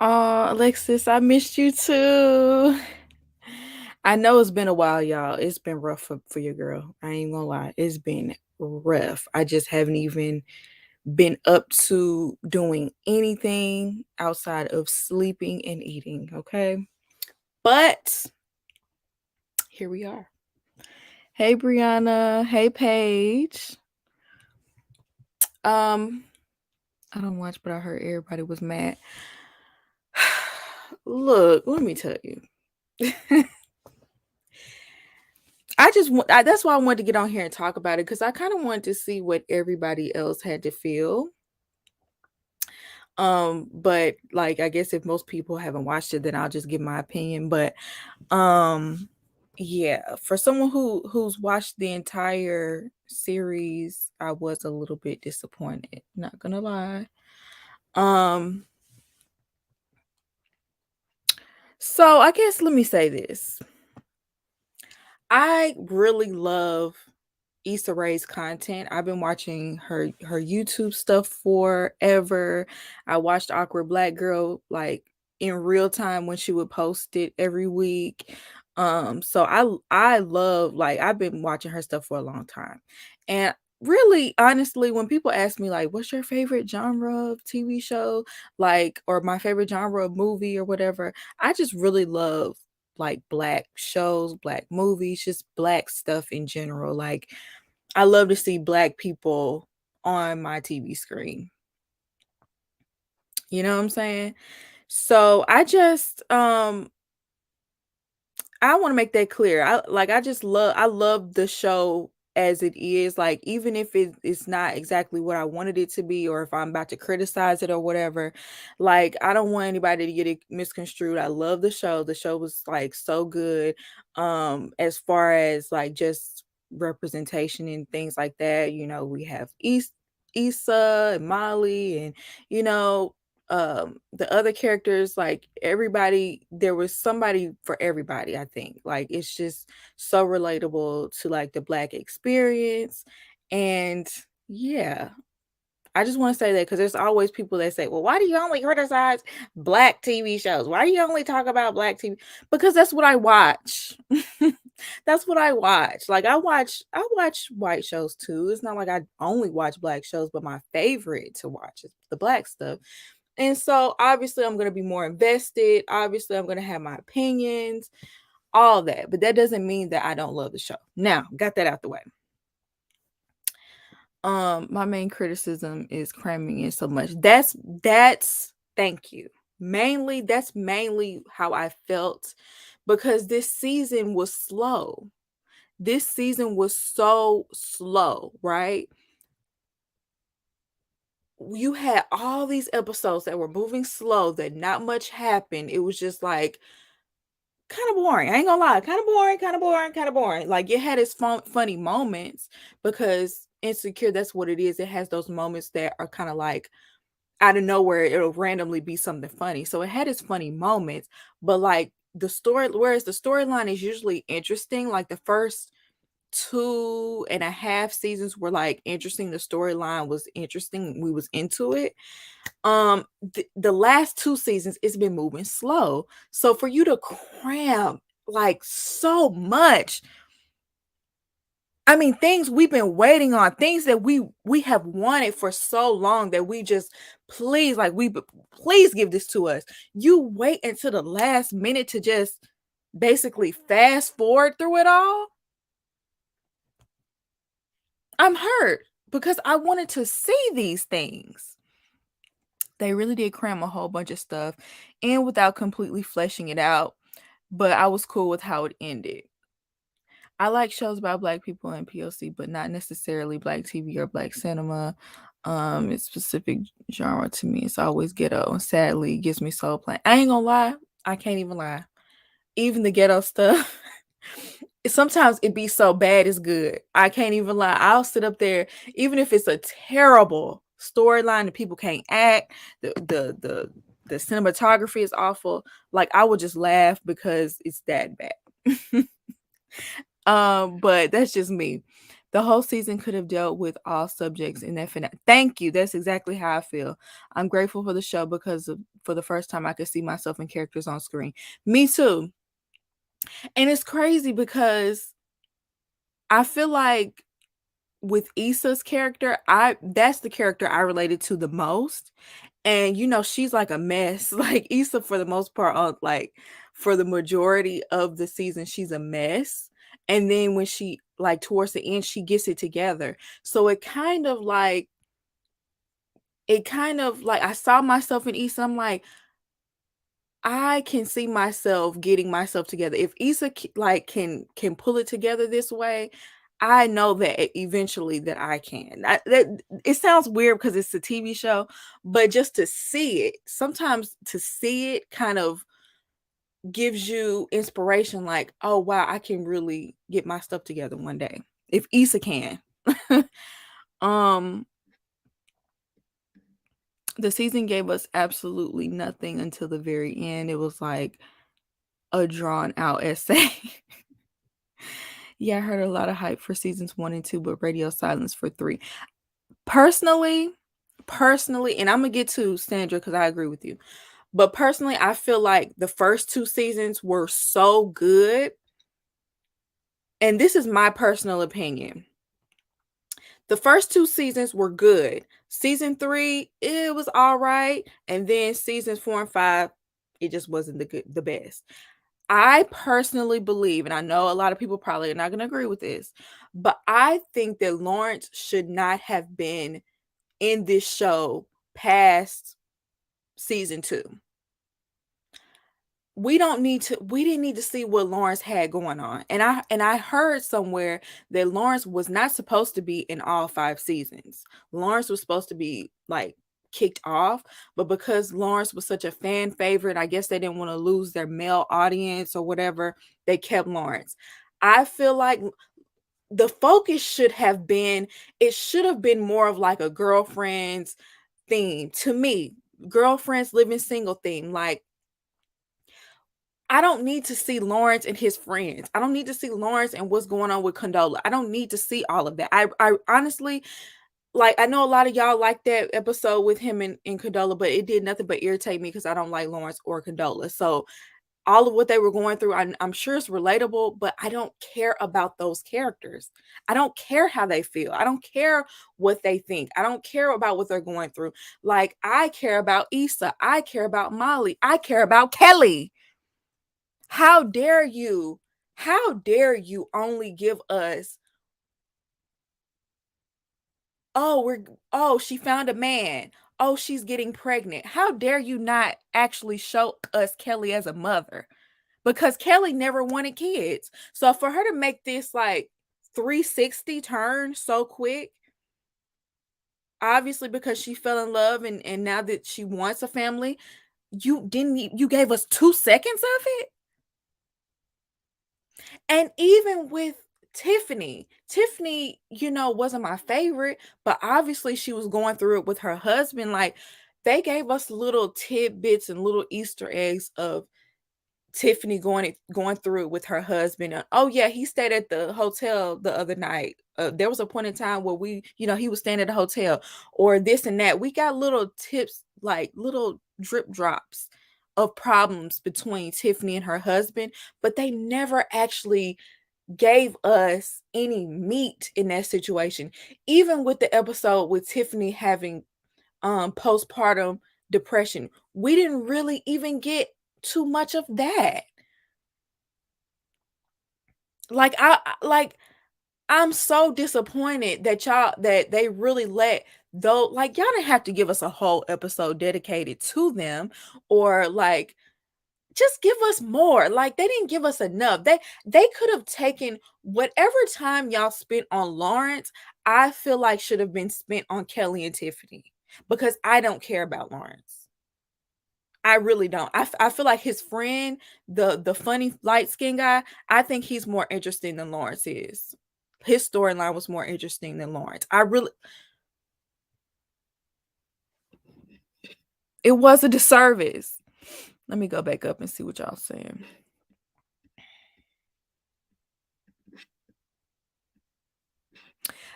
Oh, Alexis, I missed you too. I know it's been a while, y'all. It's been rough for your girl. I ain't gonna lie. It's been rough. I just haven't even been up to doing anything outside of sleeping and eating, okay? But here we are. Hey Brianna. Hey Paige. Um, I don't watch, but I heard everybody was mad. Look, let me tell you. That's why I wanted to get on here and talk about it, because I kind of wanted to see what everybody else had to feel. But like, I guess if most people haven't watched it, then I'll just give my opinion. But um yeah, for someone who's watched the entire series, I was a little bit disappointed, not gonna lie. Um so I guess let me say this. I really love Issa Rae's content. I've been watching her YouTube stuff forever. I watched Awkward Black Girl like in real time when she would post it every week. So I love, like, I've been watching her stuff for a long time. And really honestly, when people ask me like what's your favorite genre of TV show, like, or my favorite genre of movie or whatever, I just really love like black shows, black movies, just black stuff in general. Like, I love to see black people on my TV screen. You know what I'm saying? So I want to make that clear. I love the show as it is. Like, even if it's not exactly what I wanted it to be, or if I'm about to criticize it or whatever, like, I don't want anybody to get it misconstrued. I love the show. The show was like so good. As far as like just representation and things like that, we have Issa and Molly, and you know the other characters, like, everybody, there was somebody for everybody. I think, like, it's just so relatable to like the black experience. And yeah, I just want to say that, because there's always people that say, well, why do you only criticize black TV shows? Why do you only talk about black TV? Because that's what I watch. That's what I watch. Like, I watch white shows too. It's not like I only watch black shows, but my favorite to watch is the black stuff. And so obviously I'm going to be more invested. Obviously I'm going to have my opinions, all that. But that doesn't mean that I don't love the show. Now, got that out the way. My main criticism is cramming in so much. That's thank you. That's mainly how I felt, because this season was slow. This season was so slow, right? You had all these episodes that were moving slow, that not much happened. It was just like kind of boring. I ain't gonna lie, kind of boring, kind of boring, kind of boring. Like, it had its funny moments, because Insecure, that's what it is. It has those moments that are kind of like out of nowhere. It'll randomly be something funny. So it had its funny moments, but like whereas the storyline is usually interesting, like the first 2.5 seasons were like interesting. The storyline was interesting. We was into it. The last 2 seasons, it's been moving slow. So for you to cram like so much, I mean, things we've been waiting on, things that we have wanted for so long, that we just, please, like, please give this to us. You wait until the last minute to just basically fast forward through it all. I'm hurt, because I wanted to see these things. They really did cram a whole bunch of stuff in without completely fleshing it out, but I was cool with how it ended. I like shows about black people and POC, but not necessarily black TV or black cinema. It's specific genre to me. It's always ghetto, and sadly, it gives me soul pain. I ain't gonna lie. I can't even lie. Even the ghetto stuff, sometimes it be so bad it's good. I can't even lie. I'll sit up there, even if it's a terrible storyline and people can't act, the cinematography is awful. Like, I would just laugh because it's that bad. But that's just me. The whole season could have dealt with all subjects in that finale. Thank you. That's exactly how I feel. I'm grateful for the show because for the first time I could see myself in characters on screen. Me too. And it's crazy because I feel like with Issa's character, that's the character I related to the most. And she's like a mess. Like Issa, for the most part, like for the majority of the season, she's a mess. And then when she like towards the end, she gets it together. So it kind of like I saw myself in Issa. I'm like, I can see myself getting myself together. If Issa can pull it together this way, I know that eventually that I can. That it sounds weird because it's a TV show, but just to see it, sometimes to see it kind of gives you inspiration. Like, oh wow, I can really get my stuff together one day if Issa can. um, the season gave us absolutely nothing until the very end. It was like a drawn out essay. Yeah, I heard a lot of hype for seasons 1 and 2, but radio silence for 3. Personally, and I'm gonna get to Sandra because I agree with you. But personally, I feel like the first 2 seasons were so good. And this is my personal opinion. The first 2 seasons were good. Season 3, it was all right. And then seasons 4 and 5, it just wasn't the best. I personally believe, and I know a lot of people probably are not going to agree with this, but I think that Lawrence should not have been in this show past season 2. We didn't need to see what Lawrence had going on. And I heard somewhere that Lawrence was not supposed to be in all 5 seasons. Lawrence was supposed to be like kicked off, but because Lawrence was such a fan favorite, I guess they didn't want to lose their male audience or whatever, they kept Lawrence. I feel like the focus should have been more of like a girlfriend's theme to me. Girlfriends living single theme. Like, I don't need to see Lawrence and his friends. I don't need to see Lawrence and what's going on with Condola. I don't need to see all of that. I honestly, like, I know a lot of y'all like that episode with him and Condola, but it did nothing but irritate me because I don't like Lawrence or Condola. So all of what they were going through, I'm sure it's relatable, but I don't care about those characters. I don't care how they feel. I don't care what they think. I don't care about what they're going through. Like, I care about Issa. I care about Molly. I care about Kelly. How dare you? How dare you only give us, she found a man. Oh, she's getting pregnant. How dare you not actually show us Kelly as a mother? Because Kelly never wanted kids. So for her to make this like 360 turn so quick, obviously because she fell in love and now that she wants a family, you gave us 2 seconds of it? And even with Tiffany, wasn't my favorite, but obviously she was going through it with her husband. Like, they gave us little tidbits and little Easter eggs of Tiffany going through it with her husband. Oh yeah, he stayed at the hotel the other night. There was a point in time where he was staying at the hotel, or this and that. We got little tips, like little drip drops of problems between Tiffany and her husband, but they never actually gave us any meat in that situation. Even with the episode with Tiffany having postpartum depression, we didn't really even get too much of that. Like, I'm so disappointed that they really let, though, like, y'all didn't have to give us a whole episode dedicated to them, or like, just give us more. Like, they didn't give us enough. They could have taken whatever time y'all spent on Lawrence, I feel like should have been spent on Kelly and Tiffany, because I don't care about Lawrence. I really don't. I feel like his friend, the funny light skinned guy, I think he's more interesting than Lawrence is. His storyline was more interesting than Lawrence. It was a disservice. Let me go back up and see what y'all saying.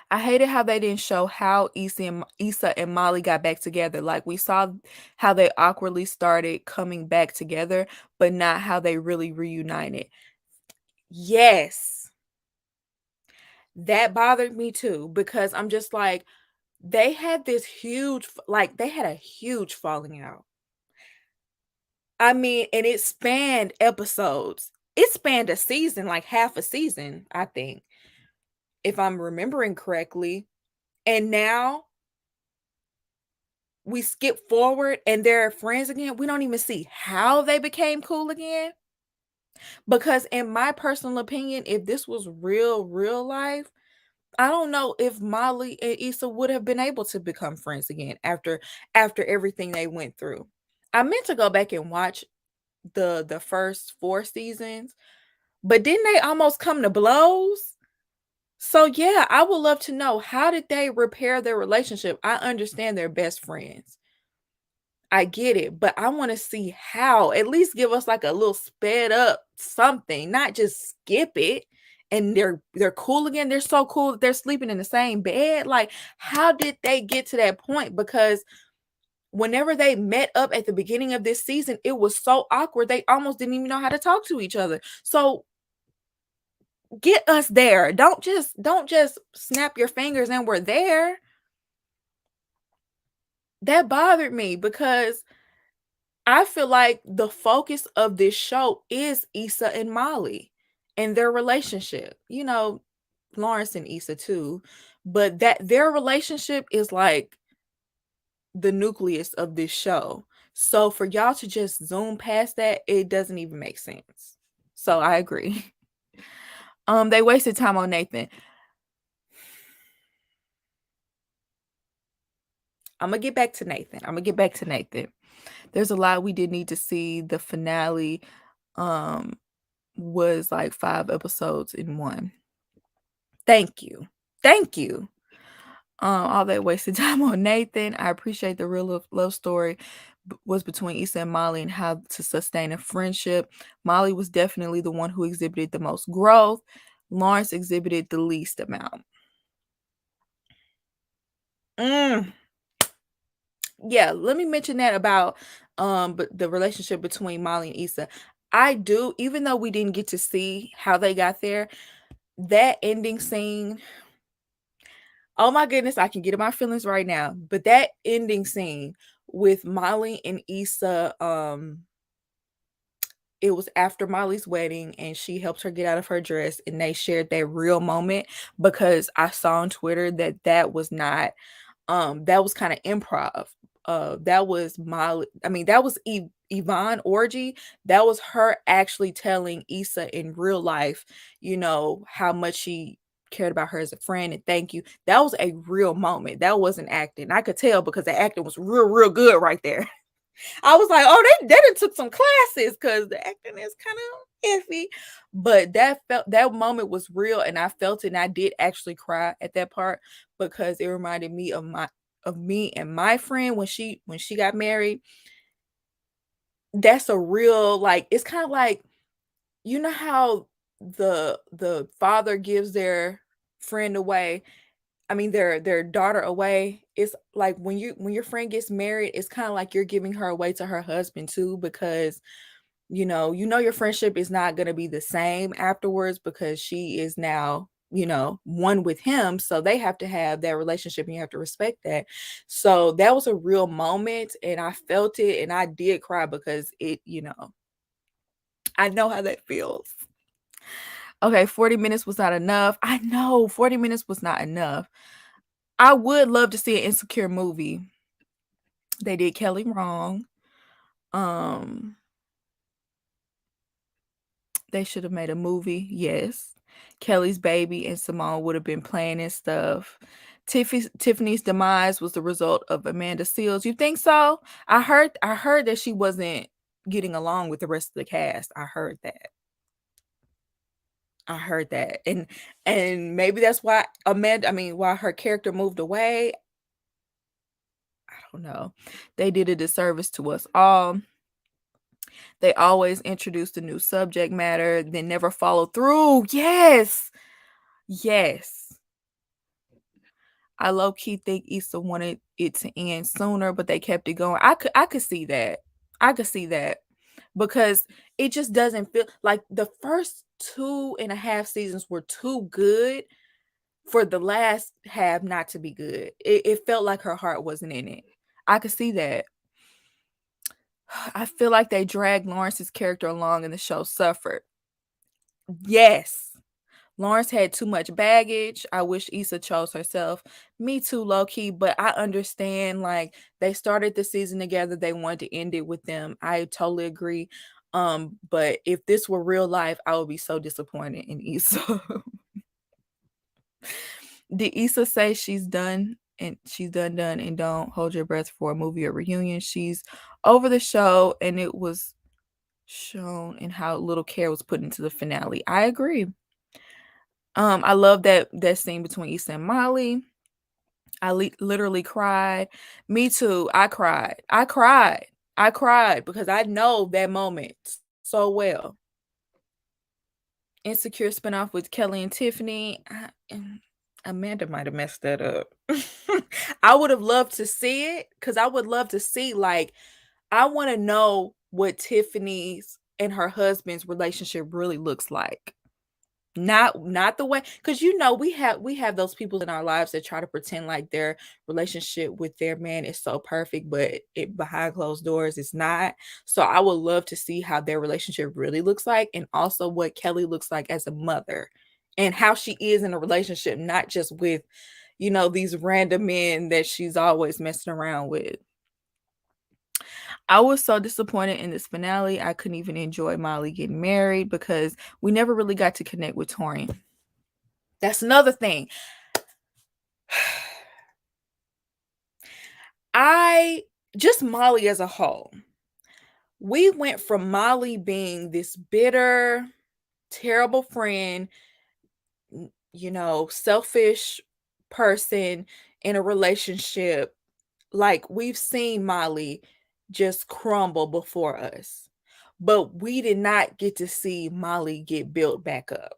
I hated how they didn't show how Issa and Molly got back together. Like we saw how they awkwardly started coming back together, but not how they really reunited. Yes. That bothered me too because I'm just like they had this huge like they had a huge falling out. I mean, and it spanned episodes. It spanned a season, like half a season, I think, if I'm remembering correctly. And now we skip forward and they're friends again. We don't even see how they became cool again. Because in my personal opinion, if this was real life, I don't know if Molly and Issa would have been able to become friends again after everything they went through. I meant to go back and watch the first 4 seasons, but didn't they almost come to blows? So yeah, I would love to know, how did they repair their relationship? I understand they're best friends. I get it, but I want to see how. At least give us like a little sped up something, not just skip it. And they're cool again. They're so cool that they're sleeping in the same bed. Like, how did they get to that point? Because whenever they met up at the beginning of this season, it was so awkward. They almost didn't even know how to talk to each other. So get us there. Don't just snap your fingers and we're there. That bothered me because I feel like the focus of this show is Issa and Molly and their relationship. You know, Lawrence and Issa too, but that their relationship is like the nucleus of this show. So for y'all to just zoom past that, it doesn't even make sense. So I agree. They wasted time on Nathan. I'm gonna get back to Nathan. There's a lot we did need to see. The finale was like 5 episodes in one. Thank you. Thank you. All that wasted time on Nathan. I appreciate the real love story was between Issa and Molly and how to sustain a friendship. Molly was definitely the one who exhibited the most growth. Lawrence exhibited the least amount. Mm. Yeah, let me mention that about but the relationship between Molly and Issa. I do, even though we didn't get to see how they got there, that ending scene, oh my goodness, I can get in my feelings right now. But that ending scene with Molly and Issa, it was after Molly's wedding and she helped her get out of her dress and they shared that real moment because I saw on Twitter that that was not that was kind of improv. That was Molly, I mean, that was Yvonne Orgy. That was her actually telling Issa in real life, you know, how much she cared about her as a friend and thank you. That was a real moment. That wasn't acting. I could tell because the acting was real good right there. I was like, oh, they done took some classes because the acting is kind of iffy. But that moment was real and I felt it and I did actually cry at that part because it reminded me of me and my friend when she got married. That's a real, like, it's kind of like, you know how the father gives their friend away, I mean their daughter away. It's like when your friend gets married, it's kind of like you're giving her away to her husband too because you know your friendship is not going to be the same afterwards because she is now, one with him, so they have to have that relationship and you have to respect that. So that was a real moment and I felt it and I did cry because I know how that feels. Okay, 40 minutes was not enough. I know 40 minutes was not enough. I would love to see an Insecure movie. They did Kelly wrong. Um, they should have made a movie. Yes. Kelly's baby and Simone would have been playing and stuff. Tiffany's demise was the result of Amanda Seals. You think so? I heard that she wasn't getting along with the rest of the cast. I heard that. And maybe that's why why her character moved away. I don't know. They did a disservice to us all. They always introduced a new subject matter, then never follow through. Yes. Yes. I low key think Issa wanted it to end sooner, but they kept it going. I could see that. I could see that because it just doesn't feel like the first 2.5 seasons were too good for the last half not to be good. It felt like her heart wasn't in it. I could see that. I feel like they dragged Lawrence's character along and the show suffered. Yes. Lawrence had too much baggage. I wish Issa chose herself. Me too, low key, but I understand like they started the season together. They wanted to end it with them. I totally agree. But if this were real life, I would be so disappointed in Issa. Did Issa say she's done and she's done and don't hold your breath for a movie or reunion? She's over the show and it was shown in how little care was put into the finale. I agree. I love that scene between Issa and Molly. I literally cried. Me too. I cried. I cried because I know that moment so well. Insecure spinoff with Kelly and Tiffany. Amanda might have messed that up. I would have loved to see it because I would love to see, like, I want to know what Tiffany's and her husband's relationship really looks like. Not the way, because we have those people in our lives that try to pretend like their relationship with their man is so perfect, but it behind closed doors it's not. So I would love to see how their relationship really looks like, and also what Kelly looks like as a mother and how she is in a relationship, not just with these random men that she's always messing around with. I was so disappointed in this finale. I couldn't even enjoy Molly getting married because we never really got to connect with Torian. That's another thing. Just Molly as a whole. We went from Molly being this bitter, terrible friend, selfish person in a relationship. Like, we've seen Molly just crumble before us, but we did not get to see Molly get built back up.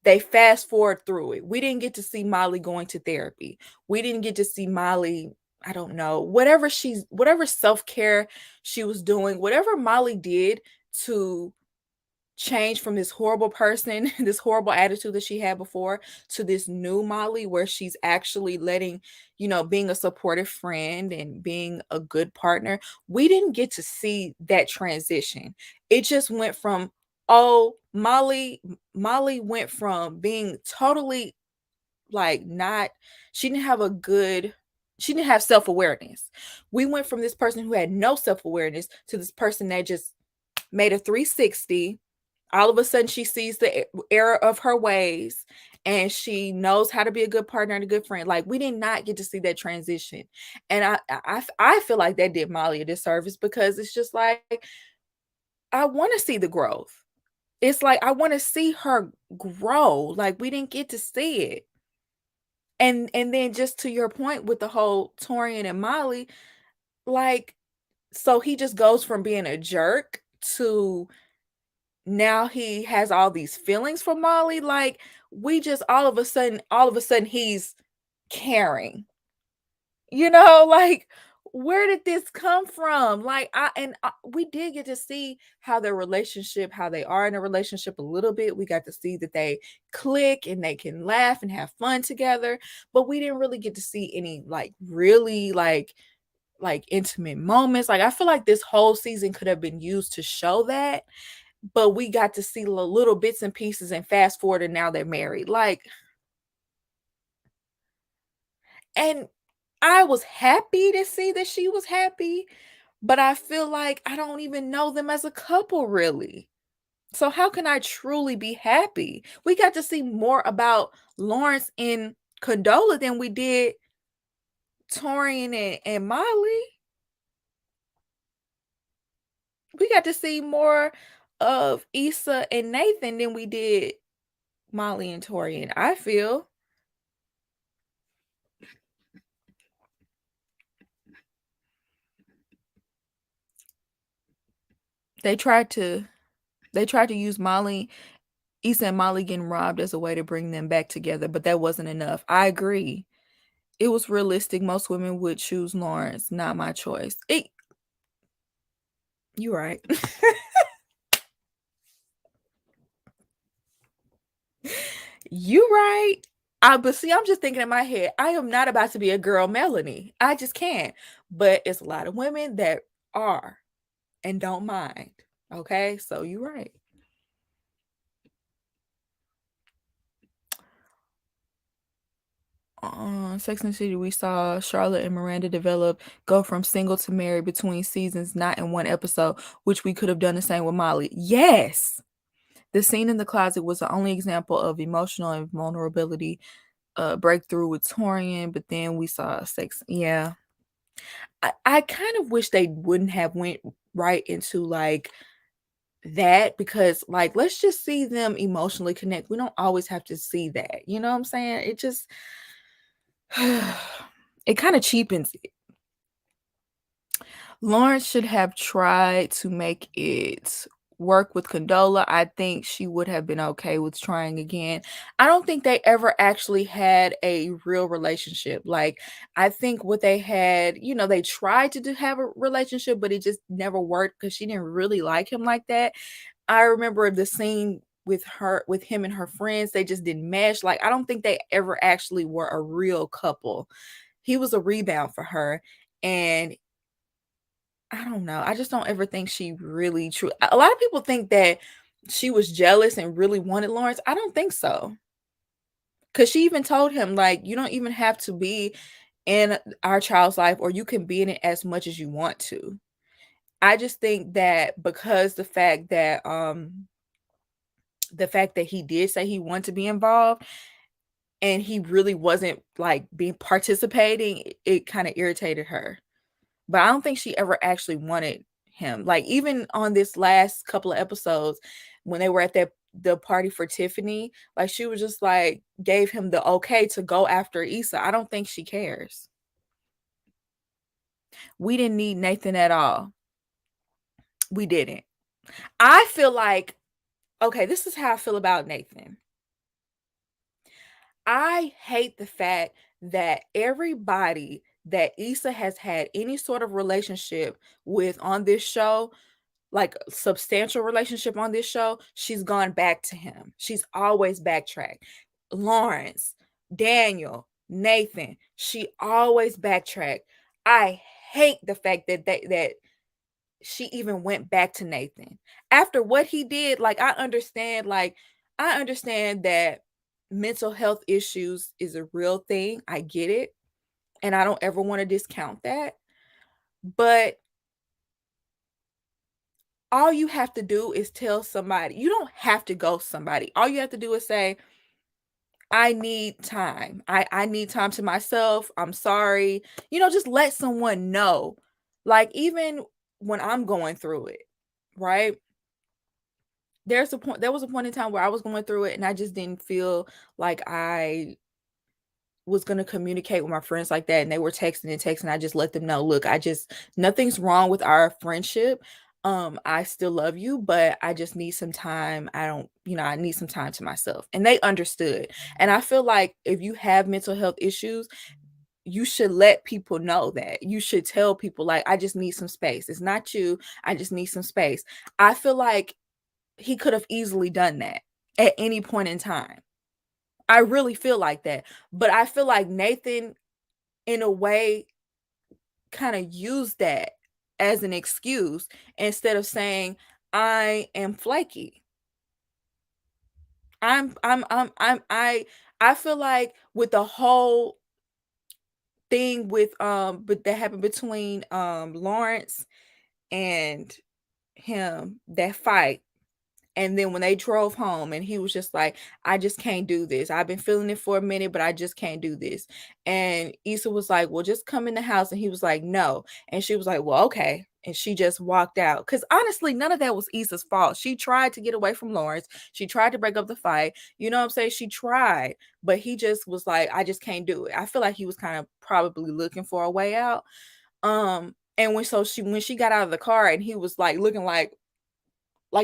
They fast forward through it. We didn't get to see Molly going to therapy. We didn't get to see Molly, I don't know, whatever self-care she was doing, whatever Molly did to change from this horrible person, this horrible attitude that she had before, to this new Molly where she's actually being a supportive friend and being a good partner. We didn't get to see that transition. It just went from, oh, Molly went from being totally like not, she didn't have she didn't have self-awareness. We went from this person who had no self-awareness to this person that just made a 360. All of a sudden she sees the error of her ways and she knows how to be a good partner and a good friend. Like, we did not get to see that transition. And I feel like that did Molly a disservice, because it's just like, I want to see the growth. It's like, I want to see her grow. Like, we didn't get to see it. And then, just to your point with the whole Torian and Molly, like, so he just goes from being a jerk to now he has all these feelings for Molly. Like, we just all of a sudden he's caring. Like, where did this come from? Like, we did get to see how how they are in a relationship a little bit. We got to see that they click and they can laugh and have fun together, but we didn't really get to see any like really like intimate moments. Like, I feel like this whole season could have been used to show that, but we got to see little bits and pieces and fast forward and now they're married. Like, and I was happy to see that she was happy, but I feel like I don't even know them as a couple really. So how can I truly be happy? We got to see more about Lawrence and Condola than we did Torian and Molly. We got to see more of Issa and Nathan than we did Molly and Torian, I feel. They tried to use Molly Issa and Molly getting robbed as a way to bring them back together, but that wasn't enough. I agree. It was realistic. Most women would choose Lawrence, not my choice. You're right. You right. But see, I'm just thinking in my head, I am not about to be a girl Melanie. I just can't. But it's a lot of women that are and don't mind. Okay, so you're right. On Sex and the City, we saw Charlotte and Miranda go from single to married between seasons, not in one episode, which we could have done the same with Molly. Yes. The scene in the closet was the only example of emotional and vulnerability breakthrough with Torian, but then we saw sex. Yeah. I kind of wish they wouldn't have went right into like that, because like let's just see them emotionally connect. We don't always have to see that. You know what I'm saying? It just it kind of cheapens it. Lawrence should have tried to make it work with Condola. I think she would have been okay with trying again. I don't think they ever actually had a real relationship. Like, I think what they had, they tried to have a relationship, but it just never worked because she didn't really like him like that. I remember the scene with him and her friends, they just didn't mesh. Like, I don't think they ever actually were a real couple. He was a rebound for her, and I don't know. I just don't ever think she really true. A lot of people think that she was jealous and really wanted Lawrence. I don't think so. Cause she even told him, like, you don't even have to be in our child's life, or you can be in it as much as you want to. I just think that because the fact that he did say he wanted to be involved and he really wasn't like being participating, it kind of irritated her. But I don't think she ever actually wanted him. Like, even on this last couple of episodes, when they were at the party for Tiffany, like she was just like gave him the okay to go after Issa. I don't think she cares. We didn't need Nathan at all. We didn't. I feel like, okay, this is how I feel about Nathan. I hate the fact that everybody that Issa has had any sort of relationship with on this show, like substantial relationship on this show, she's gone back to him. She's always backtracked. Lawrence, Daniel, Nathan, she always backtracked. I hate the fact that she even went back to Nathan after what he did. I understand that mental health issues is a real thing. I get it, and I don't ever want to discount that. But all you have to do is tell somebody. You don't have to ghost somebody. All you have to do is say, I need time. I need time to myself. I'm sorry. Just let someone know. Like, even when I'm going through it, right? There was a point in time where I was going through it and I just didn't feel like I was going to communicate with my friends like that, and they were texting and texting. I just let them know, look, nothing's wrong with our friendship. I still love you, but I just need some time. I need some time to myself. And they understood. And I feel like if you have mental health issues, you should let people know that. You should tell people, like, I just need some space. It's not you. I just need some space. I feel like he could have easily done that at any point in time. I really feel like that. But I feel like Nathan, in a way, kind of used that as an excuse instead of saying, I am flaky. I feel like with the whole thing but that happened between Lawrence and him, that fight. And then when they drove home and he was just like, I just can't do this. I've been feeling it for a minute, but I just can't do this. And Issa was like, well, just come in the house. And he was like, no. And she was like, well, okay. And she just walked out. Because honestly, none of that was Issa's fault. She tried to get away from Lawrence. She tried to break up the fight. You know what I'm saying? She tried, but he just was like, I just can't do it. I feel like he was kind of probably looking for a way out. And when she got out of the car and he was like looking like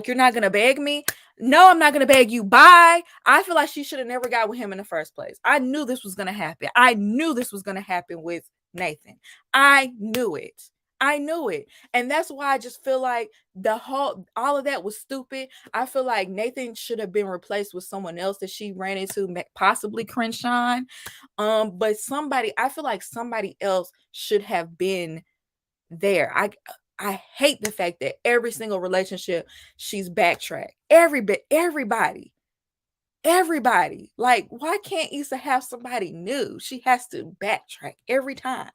you're not gonna beg me, No, I'm not gonna beg you. Bye. I feel like she should have never got with him in the first place. I knew this was gonna happen. I knew this was gonna happen with Nathan. I knew it. I knew it. And that's why I just feel like all of that was stupid. I feel like Nathan should have been replaced with someone else that she ran into, possibly Crenshaw. But I feel like somebody else should have been there. I hate the fact that every single relationship she's backtracked. Everybody. Like, why can't Issa have somebody new? She has to backtrack every time.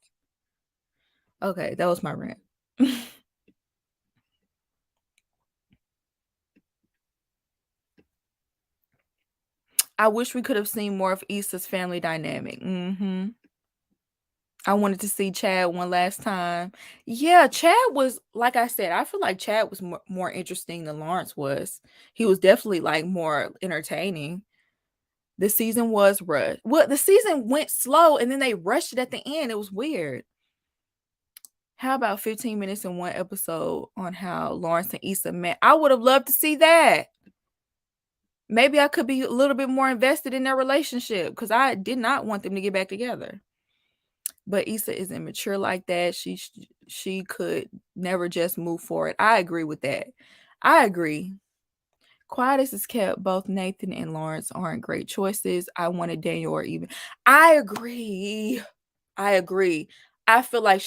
Okay, that was my rant. I wish we could have seen more of Issa's family dynamic. I wanted to see Chad one last time. Yeah, Chad was, like I said, I feel like Chad was more interesting than Lawrence was. He was definitely like more entertaining. The season was rushed. Well, the season went slow and then they rushed it at the end. It was weird. How about 15 minutes in one episode on how Lawrence and Issa met? I would have loved to see that. Maybe I could be a little bit more invested in their relationship because I did not want them to get back together. But Issa is immature like that. She could never just move forward. I agree with that. I agree. Quiet as is kept, both Nathan and Lawrence aren't great choices. I wanted Daniel or even. I agree. I feel like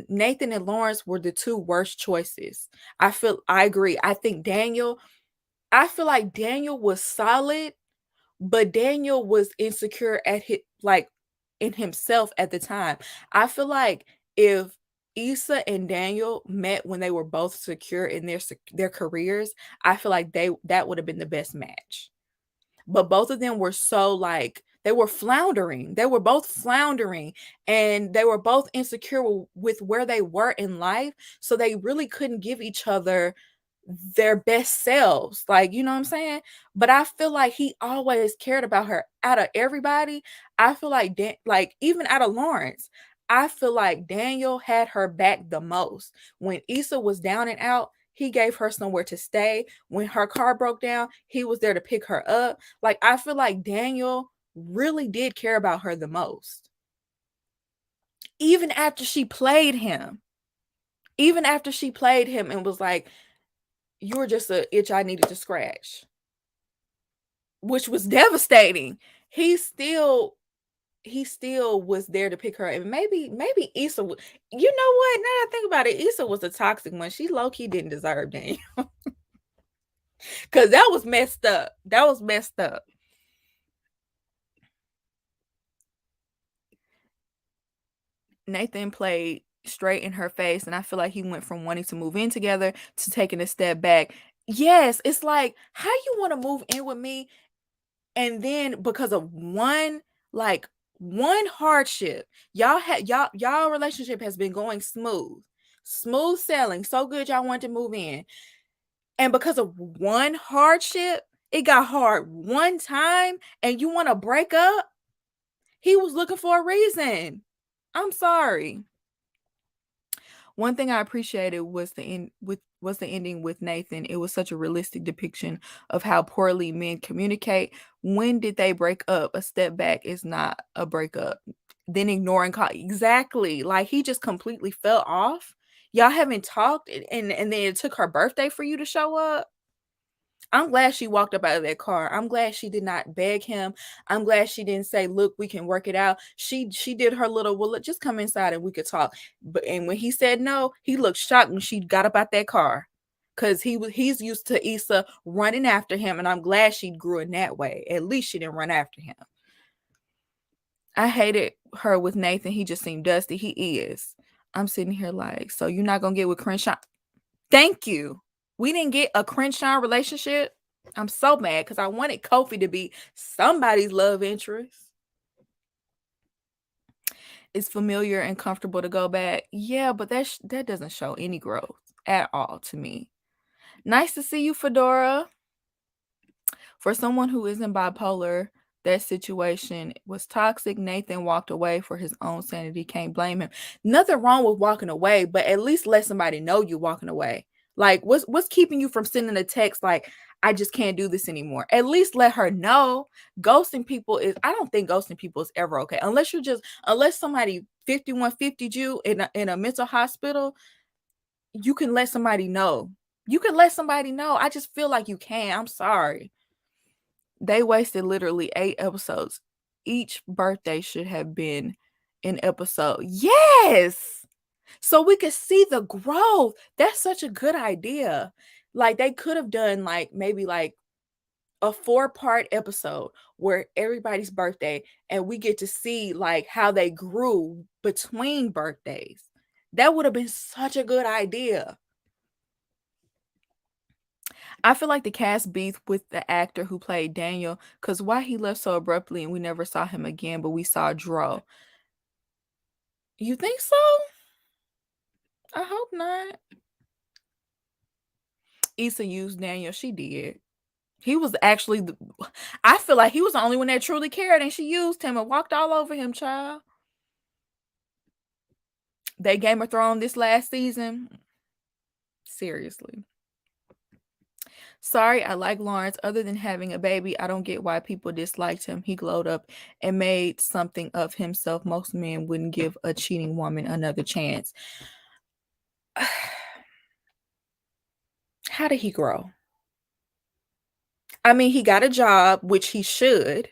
Nathan and Lawrence were the two worst choices. I agree. I feel like Daniel was solid, but Daniel was insecure in himself at the time. I feel like if Issa and Daniel met when they were both secure in their careers, I feel like that would have been the best match. But both of them were so like they were floundering. They were both floundering and they were both insecure with where they were in life. So they really couldn't give each other their best selves. Like, you know what I'm saying? But I feel like he always cared about her. Out of everybody, I feel like even out of Lawrence, I feel like Daniel had her back the most. When Issa was down and out, he gave her somewhere to stay. When her car broke down, he was there to pick her up. Like, I feel like Daniel really did care about her the most. Even after she played him. And was like, you were just an itch I needed to scratch, which was devastating. He still was there to pick her. And maybe Issa, you know what? Now that I think about it, Issa was a toxic one. She low-key didn't deserve Daniel. Because that was messed up. Nathan played straight in her face, and I feel like he went from wanting to move in together to taking a step back. Yes, it's like, how you want to move in with me, and then because of one hardship, y'all relationship has been going smooth sailing, so good y'all wanted to move in, and because of one hardship, it got hard one time, and you want to break up? He was looking for a reason. I'm sorry. One thing I appreciated was the ending with Nathan. It was such a realistic depiction of how poorly men communicate. When did they break up? A step back is not a breakup. Then ignoring exactly. Like, he just completely fell off. Y'all haven't talked, and then it took her birthday for you to show up. I'm glad she walked up out of that car. I'm glad she did not beg him. I'm glad she didn't say, "Look, we can work it out." She did her little, "Well, look, just come inside and we could talk." And when he said no, he looked shocked when she got up out that car, because he's used to Issa running after him, and I'm glad she grew in that way. At least she didn't run after him. I hated her with Nathan. He just seemed dusty. He is. I'm sitting here like, so you're not gonna get with Crenshaw? Thank you. We didn't get a Crenshaw relationship. I'm so mad because I wanted Kofi to be somebody's love interest. It's familiar and comfortable to go back. Yeah, but that doesn't show any growth at all to me. Nice to see you, Fedora. For someone who isn't bipolar, that situation was toxic. Nathan walked away for his own sanity. Can't blame him. Nothing wrong with walking away, but at least let somebody know you're walking away. Like, what's keeping you from sending a text like, I just can't do this anymore? At least let her know. Ghosting people is, I don't think ghosting people is ever okay. Unless somebody 5150'd you in a mental hospital, you can let somebody know. You can let somebody know. I just feel like you can. I'm sorry. They wasted literally 8 episodes. Each birthday should have been an episode. Yes. So we could see the growth. That's such a good idea. Like, they could have done like maybe like a 4-part episode where everybody's birthday, and we get to see like how they grew between birthdays. That would have been such a good idea. I feel like the cast beef with the actor who played Daniel, because why he left so abruptly and we never saw him again, but we saw Dro. You think so? I hope not. Issa used Daniel. She did. He was actually I feel like he was the only one that truly cared, and she used him and walked all over him, child. They Game of Thrones this last season. Seriously. Sorry, I like Lawrence. Other than having a baby, I don't get why people disliked him. He glowed up and made something of himself. Most men wouldn't give a cheating woman another chance. How did he grow? I mean, he got a job, which he should.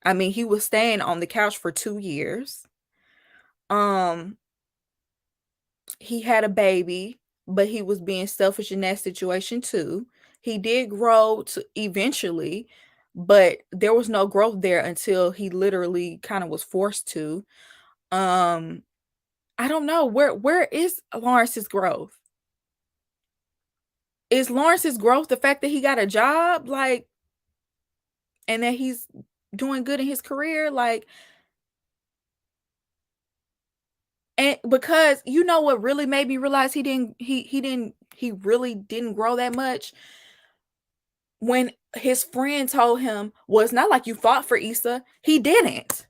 I mean, he was staying on the couch for 2 years. He had a baby, but he was being selfish in that situation too. He did grow to eventually, but there was no growth there until he literally kind of was forced to. Um, I don't know where is Lawrence's growth? Is Lawrence's growth the fact that he got a job, like, and that he's doing good in his career, like, and because you know what really made me realize he really didn't grow that much when his friend told him, well, it's not like you fought for Issa. He didn't.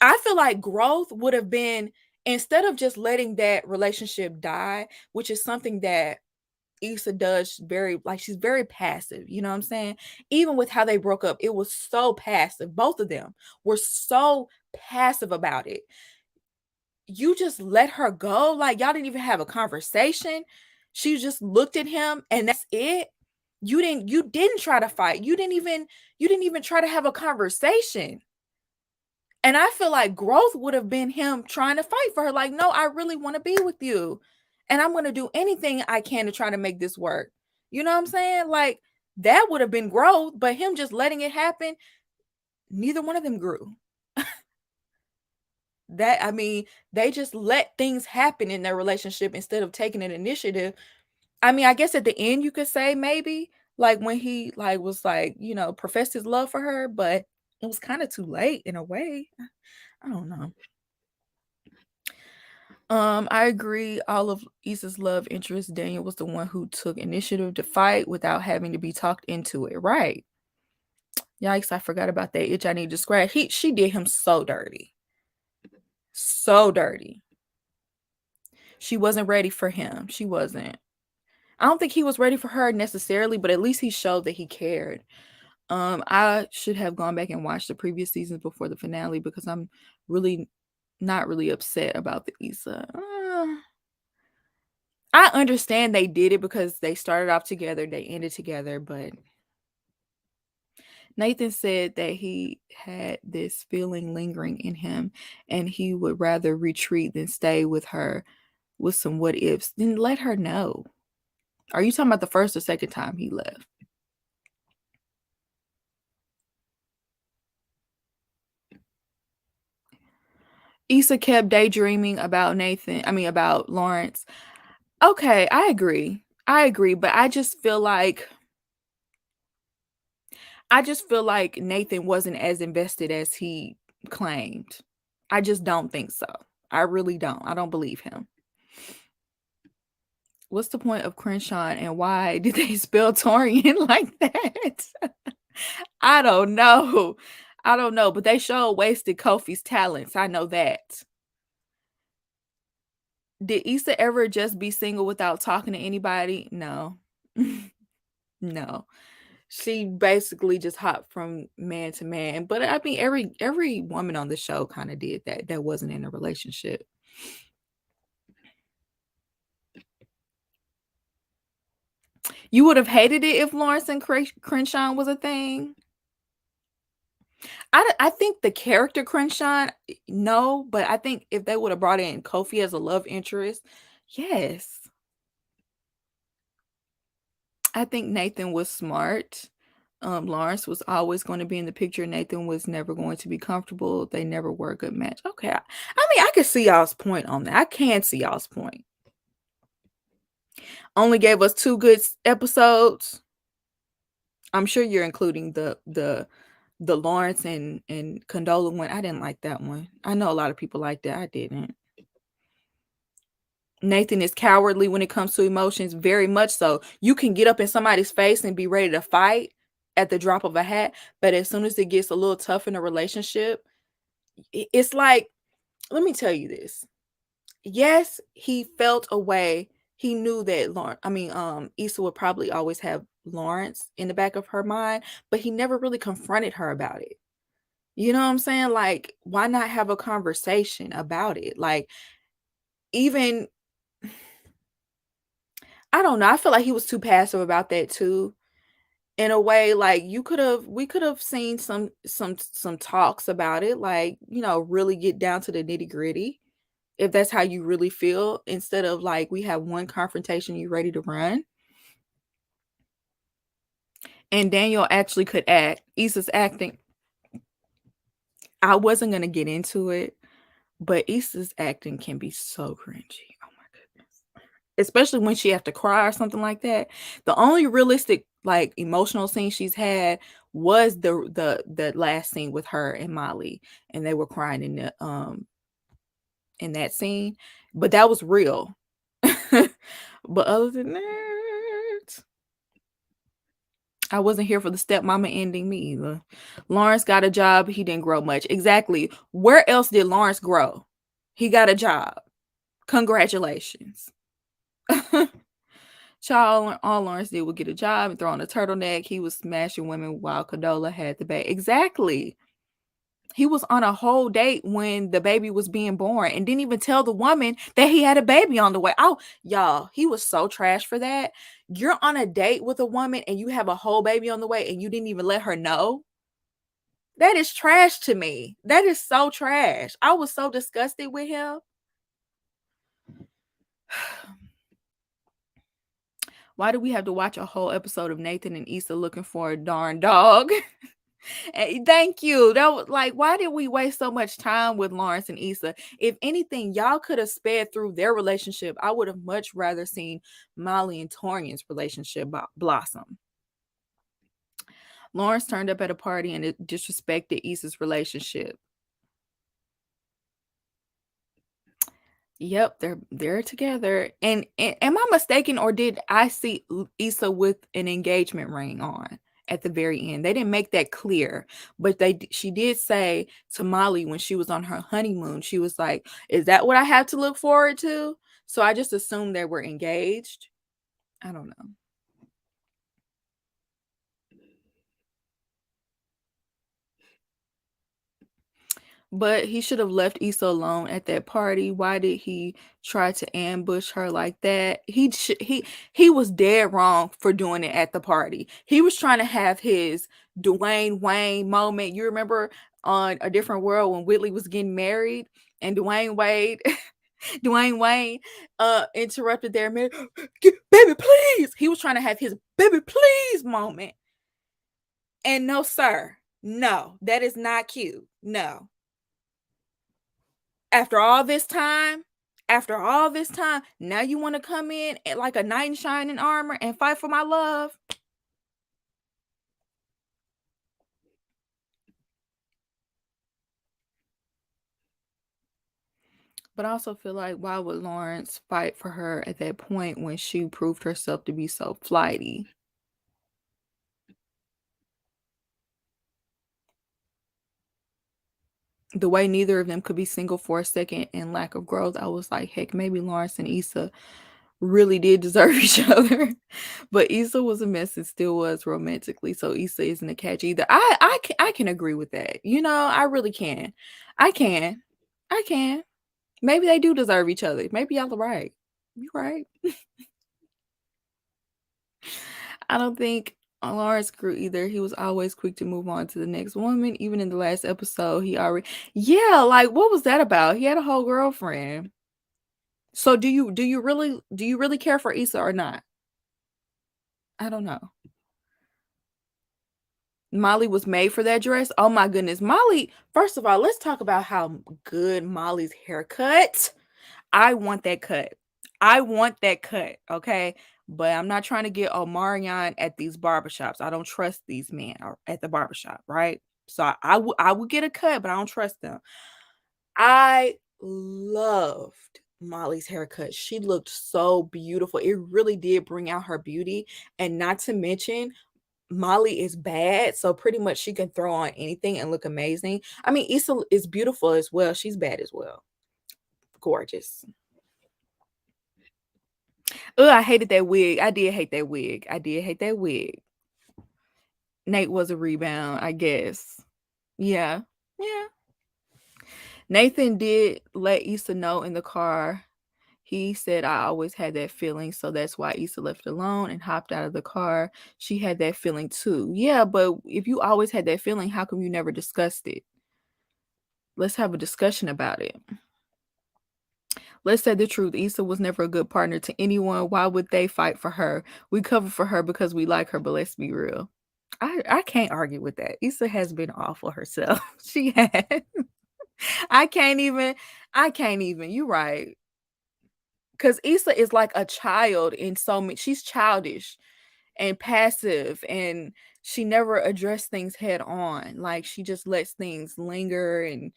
I feel like growth would have been, instead of just letting that relationship die, which is something that Issa does very, like, she's very passive. You know what I'm saying? Even with how they broke up, it was so passive. Both of them were so passive about it. You just let her go. Like, y'all didn't even have a conversation. She just looked at him and that's it. You didn't try to fight. You didn't even try to have a conversation. And I feel like growth would have been him trying to fight for her. Like, no, I really want to be with you. And I'm going to do anything I can to try to make this work. You know what I'm saying? Like, that would have been growth, but him just letting it happen, neither one of them grew. I mean, they just let things happen in their relationship instead of taking an initiative. I mean, I guess at the end you could say maybe like when he like was like, professed his love for her, but it was kind of too late in a way. I don't know. I agree. All of Issa's love interest, Daniel was the one who took initiative to fight without having to be talked into it. Right. Yikes, I forgot about that itch I need to scratch. She did him so dirty. So dirty. She wasn't ready for him. She wasn't. I don't think he was ready for her necessarily, but at least he showed that he cared. I should have gone back and watched the previous seasons before the finale because I'm really not really upset about the Issa. I understand they did it because they started off together, they ended together, but Nathan said that he had this feeling lingering in him and he would rather retreat than stay with her with some what ifs. Then let her know. Are you talking about the first or second time he left? Issa kept daydreaming about about Lawrence. Okay, I agree. But I just feel like Nathan wasn't as invested as he claimed. I just don't think so. I really don't. I don't believe him. What's the point of Crenshaw and why did they spell Torian like that? I don't know. But they sure wasted Kofi's talents. I know that. Did Issa ever just be single without talking to anybody? No. No. She basically just hopped from man to man. But I mean every woman on the show kind of did that wasn't in a relationship. You would have hated it if Lawrence and Crenshaw was a thing? I think the character Crenshaw, no, but I think if they would have brought in Kofi as a love interest, yes. I think Nathan was smart. Lawrence was always going to be in the picture. Nathan was never going to be comfortable. They never were a good match. Okay. I mean, I can see y'all's point on that. I can see y'all's point. Only gave us 2 good episodes. I'm sure you're including the Lawrence and Condola one. I didn't like that one. I know a lot of people liked that. I didn't. Nathan is cowardly when it comes to emotions, very much so. You can get up in somebody's face and be ready to fight at the drop of a hat, but as soon as it gets a little tough in a relationship, it's like, let me tell you this. Yes, he felt a way. He knew that Issa would probably always have Lawrence in the back of her mind, but he never really confronted her about it. You know what I'm saying? Like, why not have a conversation about it? Like, even I don't know. I feel like he was too passive about that too. In a way, like we could have seen some talks about it, like, really get down to the nitty-gritty if that's how you really feel, instead of like we have one confrontation, you ready to run. And Daniel actually could act. Issa's acting. I wasn't gonna get into it, but Issa's acting can be so cringy. Oh my goodness. Especially when she have to cry or something like that. The only realistic, like, emotional scene she's had was the last scene with her and Molly, and they were crying in that scene, but that was real. But other than that, I wasn't here for the stepmama ending me either. Lawrence got a job. He didn't grow much. Exactly. Where else did Lawrence grow? He got a job. Congratulations. Child, all Lawrence did was get a job and throw on a turtleneck. He was smashing women while Condola had the baby. Exactly. He was on a whole date when the baby was being born and didn't even tell the woman that he had a baby on the way. Oh, y'all, he was so trash for that. You're on a date with a woman and you have a whole baby on the way and you didn't even let her know. That is trash to me. That is so trash. I was so disgusted with him. Why do we have to watch a whole episode of Nathan and Issa looking for a darn dog? Thank you. That was like, why did we waste so much time with Lawrence and Issa? If anything, y'all could have sped through their relationship. I would have much rather seen Molly and Torian's relationship blossom. Lawrence turned up at a party and it disrespected Issa's relationship. Yep, they're together. And am I mistaken, or did I see Issa with an engagement ring on at the very end? They didn't make that clear, but she did say to Molly when she was on her honeymoon, she was like, "Is that what I have to look forward to?" So I just assumed they were engaged. I don't know. But he should have left Issa alone at that party. Why did he try to ambush her like that? He was dead wrong for doing it at the party. He was trying to have his Dwayne Wayne moment. You remember on A Different World when Whitley was getting married and Dwayne Wayne interrupted their marriage. Baby, please. He was trying to have his baby please moment. And no, sir. No, that is not cute. No. After all this time, now you want to come in like a knight in shining armor and fight for my love? But I also feel like, why would Lawrence fight for her at that point when she proved herself to be so flighty? The way neither of them could be single for a second and lack of growth, I was like, heck, maybe Lawrence and Issa really did deserve each other. But Issa was a mess and still was romantically, so Issa isn't a catch either. I can agree with that. You know, I really can. I can. I can. Maybe they do deserve each other. Maybe y'all are right. You're right. I don't think Lawrence grew either. He was always quick to move on to the next woman. Even in the last episode, he already yeah, like what was that about? He had a whole girlfriend. So do you really care for Issa or not? I don't know. Molly was made for that dress. Oh my goodness. Molly, first of all, let's talk about how good Molly's haircut. I want that cut. I want that cut, okay? But I'm not trying to get Omarion at these barbershops. I don't trust these men at the barbershop, right? So I would get a cut, but I don't trust them. I loved Molly's haircut. She looked so beautiful. It really did bring out her beauty. And not to mention, Molly is bad, so pretty much she can throw on anything and look amazing. I mean, Issa is beautiful as well. She's bad as well. Gorgeous. Oh, I hated that wig. I did hate that wig. I did hate that wig. Nate was a rebound, I guess. Yeah. Yeah. Nathan did let Issa know in the car. He said, I always had that feeling, so that's why Issa left alone and hopped out of the car. She had that feeling too. Yeah, but if you always had that feeling, how come you never discussed it? Let's have a discussion about it. Let's say the truth. Issa was never a good partner to anyone. Why would they fight for her? We cover for her because we like her, but let's be real. I can't argue with that. Issa has been awful herself. She has. I can't even. I can't even. You're right. Because Issa is like a child in so many. She's childish and passive, and she never addressed things head on. Like she just lets things linger, and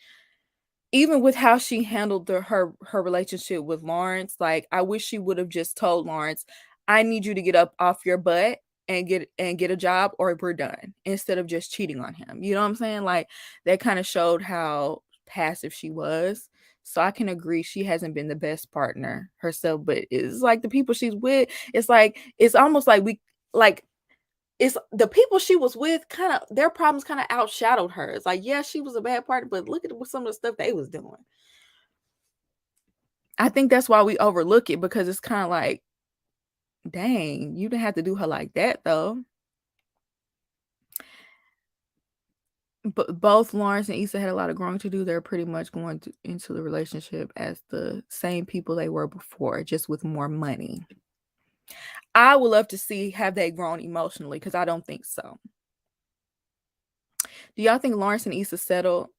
even with how she handled her relationship with Lawrence, like I wish she would have just told Lawrence, "I need you to get up off your butt and get a job, or we're done," instead of just cheating on him. You know what I'm saying? Like that kind of showed how passive she was. So I can agree she hasn't been the best partner herself, but it's like the people she's with, it's like it's almost like we like it's the people she was with kind of their problems kind of outshadowed hers. Like, yeah, she was a bad partner, but look at what some of the stuff they was doing. I think that's why we overlook it because it's kind of like, dang, you didn't have to do her like that though. But both Lawrence and Issa had a lot of growing to do. They're pretty much into the relationship as the same people they were before, just with more money. I would love to see have they grown emotionally because I don't think so. Do y'all think Lawrence and Issa settled?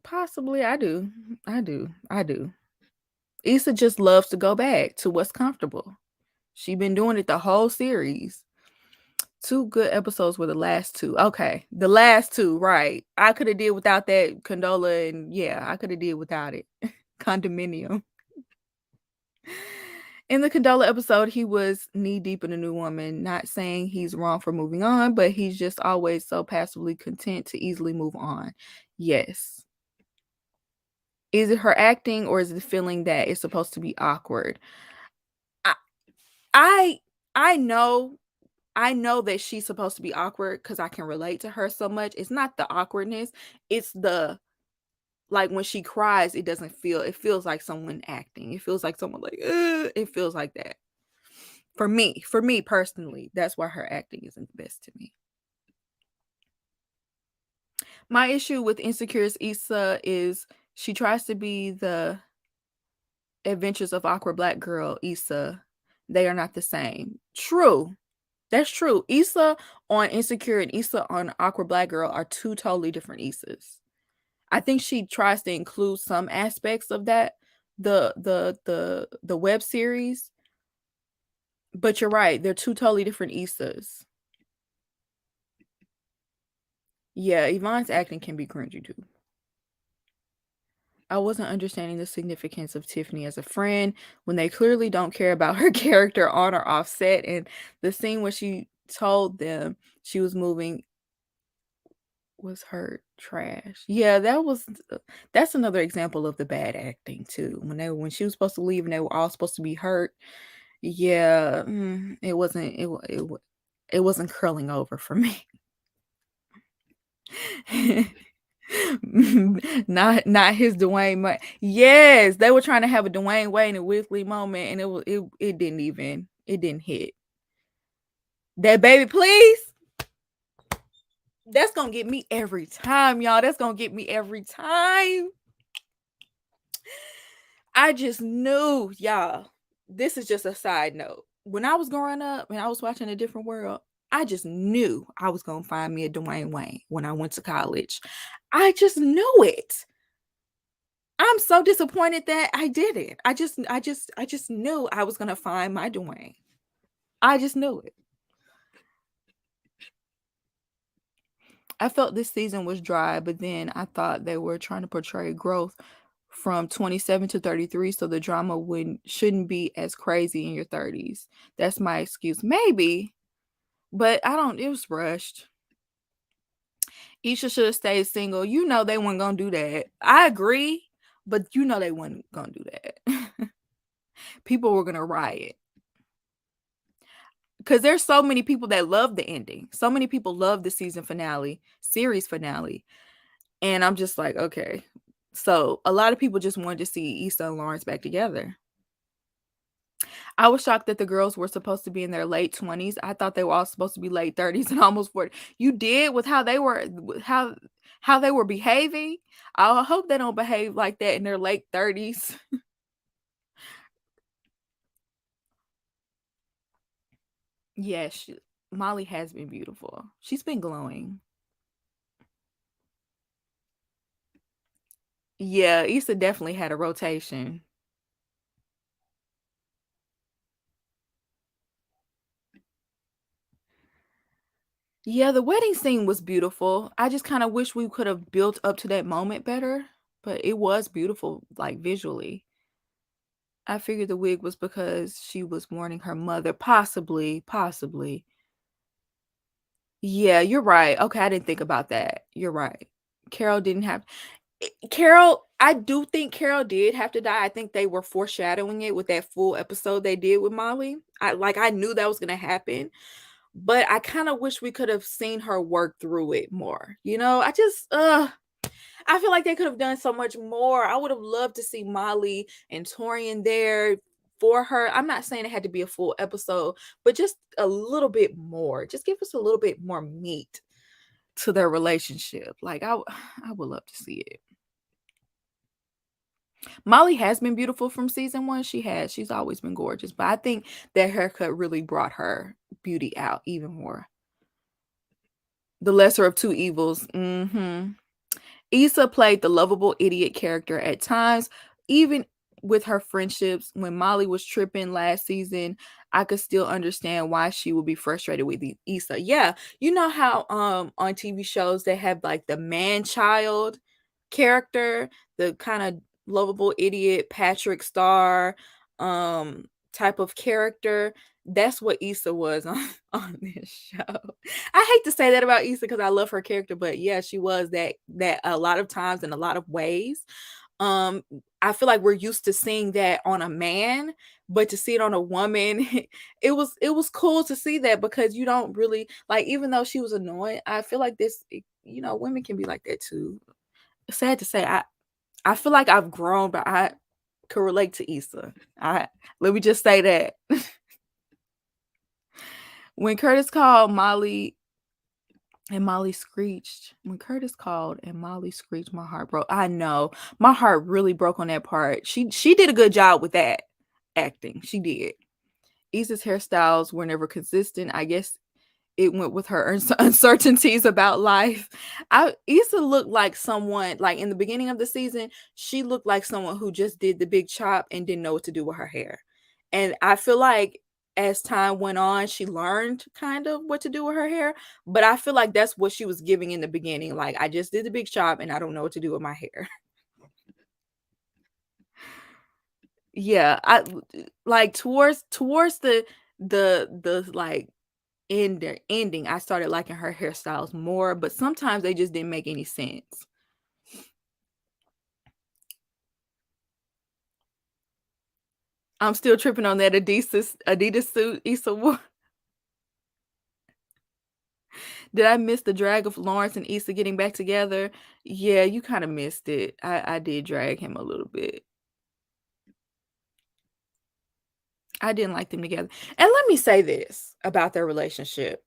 Possibly. I do. I do. I do. Issa just loves to go back to what's comfortable. She been doing it the whole series. 2 good episodes were the last 2. Okay, the last 2, right. I could have did without that Condola and yeah, I could have did without it. Condominium. In the Condola episode, he was knee deep in a new woman, not saying he's wrong for moving on, but he's just always so passively content to easily move on. Yes. Is it her acting or is it the feeling that it's supposed to be awkward? I I I know that she's supposed to be awkward because I can relate to her so much. It's not the awkwardness, it's the like when she cries, it feels like someone acting. It feels like someone like, "Ugh," it feels like that. For me personally, that's why her acting isn't the best to me. My issue with Insecure Issa is she tries to be the Adventures of Awkward Black Girl Issa. They are not the same. True. That's true. Issa on Insecure and Issa on Awkward Black Girl are 2 totally different Issas. I think she tries to include some aspects of that, the web series, but you're right, they're 2 totally different Issas. Yeah, Yvonne's acting can be cringy too. I wasn't understanding the significance of Tiffany as a friend when they clearly don't care about her character on or off set, and the scene where she told them she was moving was hurt trash. Yeah, that's another example of the bad acting too. When she was supposed to leave and they were all supposed to be hurt. Yeah, it wasn't curling over for me. Not his Dwayne yes, they were trying to have a Dwayne Wayne and Whitley moment, and it didn't hit. That baby, please. That's gonna get me every time, y'all. That's gonna get me every time. I just knew, y'all. This is just a side note. When I was growing up and I was watching A Different World, I just knew I was gonna find me a Dwayne Wayne when I went to college. I just knew it. I'm so disappointed that I didn't. I just knew I was gonna find my Dwayne. I just knew it. I felt this season was dry, but then I thought they were trying to portray growth from 27 to 33, so the drama shouldn't be as crazy in your 30s. That's my excuse. Maybe, but I don't it was rushed. Isha should have stayed single. You know they weren't gonna do that. I agree, but you know they weren't gonna do that. People were gonna riot. Because there's so many people that love the ending. So many people love the series finale. And I'm just like, okay. So a lot of people just wanted to see Issa and Lawrence back together. I was shocked that the girls were supposed to be in their late 20s. I thought they were all supposed to be late 30s and almost 40. You did with how they were how they were behaving. I hope they don't behave like that in their late 30s. Yes, Molly has been beautiful. She's been glowing. Yeah, Issa definitely had a rotation. Yeah, the wedding scene was beautiful. I just kind of wish we could have built up to that moment better, but it was beautiful, like visually. I figured the wig was because she was mourning her mother, possibly, possibly. Yeah, you're right. Okay, I didn't think about that. You're right. Carol didn't have Carol, I do think Carol did have to die. I think they were foreshadowing it with that full episode they did with Molly. I knew that was gonna happen, but I kind of wish we could have seen her work through it more. I feel like they could have done so much more. I would have loved to see Molly and Torian there for her. I'm not saying it had to be a full episode, but just a little bit more. Just give us a little bit more meat to their relationship. I would love to see it. Molly has been beautiful from season 1. She has. She's always been gorgeous, but I think that haircut really brought her beauty out even more. The lesser of two evils. Mhm. Issa played the lovable idiot character at times, even with her friendships. When Molly was tripping last season, I could still understand why she would be frustrated with Issa. Yeah, you know how on TV shows they have like the man child character, the kind of lovable idiot Patrick Star type of character. That's what Issa was on this show. I hate to say that about Issa because I love her character, but yeah, she was that a lot of times in a lot of ways. Um, I feel like we're used to seeing that on a man, but to see it on a woman, it was cool to see that because you don't really like, even though she was annoying, I feel like women can be like that too. Sad to say, I feel like I've grown, but I could relate to Issa. I Let me just say that. When Curtis called Molly and Molly screeched. When Curtis called and Molly screeched, my heart broke. I know. My heart really broke on that part. She did a good job with that acting. She did. Issa's hairstyles were never consistent. I guess it went with her uncertainties about life. Issa looked like someone, like in the beginning of the season, she looked like someone who just did the big chop and didn't know what to do with her hair. And I feel like as time went on, she learned kind of what to do with her hair. But I feel like that's what she was giving in the beginning. Like, I just did the big chop and I don't know what to do with my hair. Yeah, I like towards the like ending, I started liking her hairstyles more, but sometimes they just didn't make any sense. I'm still tripping on that Adidas suit Issa wore. Did I miss the drag of Lawrence and Issa getting back together? Yeah, you kind of missed it. I did drag him a little bit. I didn't like them together. And let me say this about their relationship.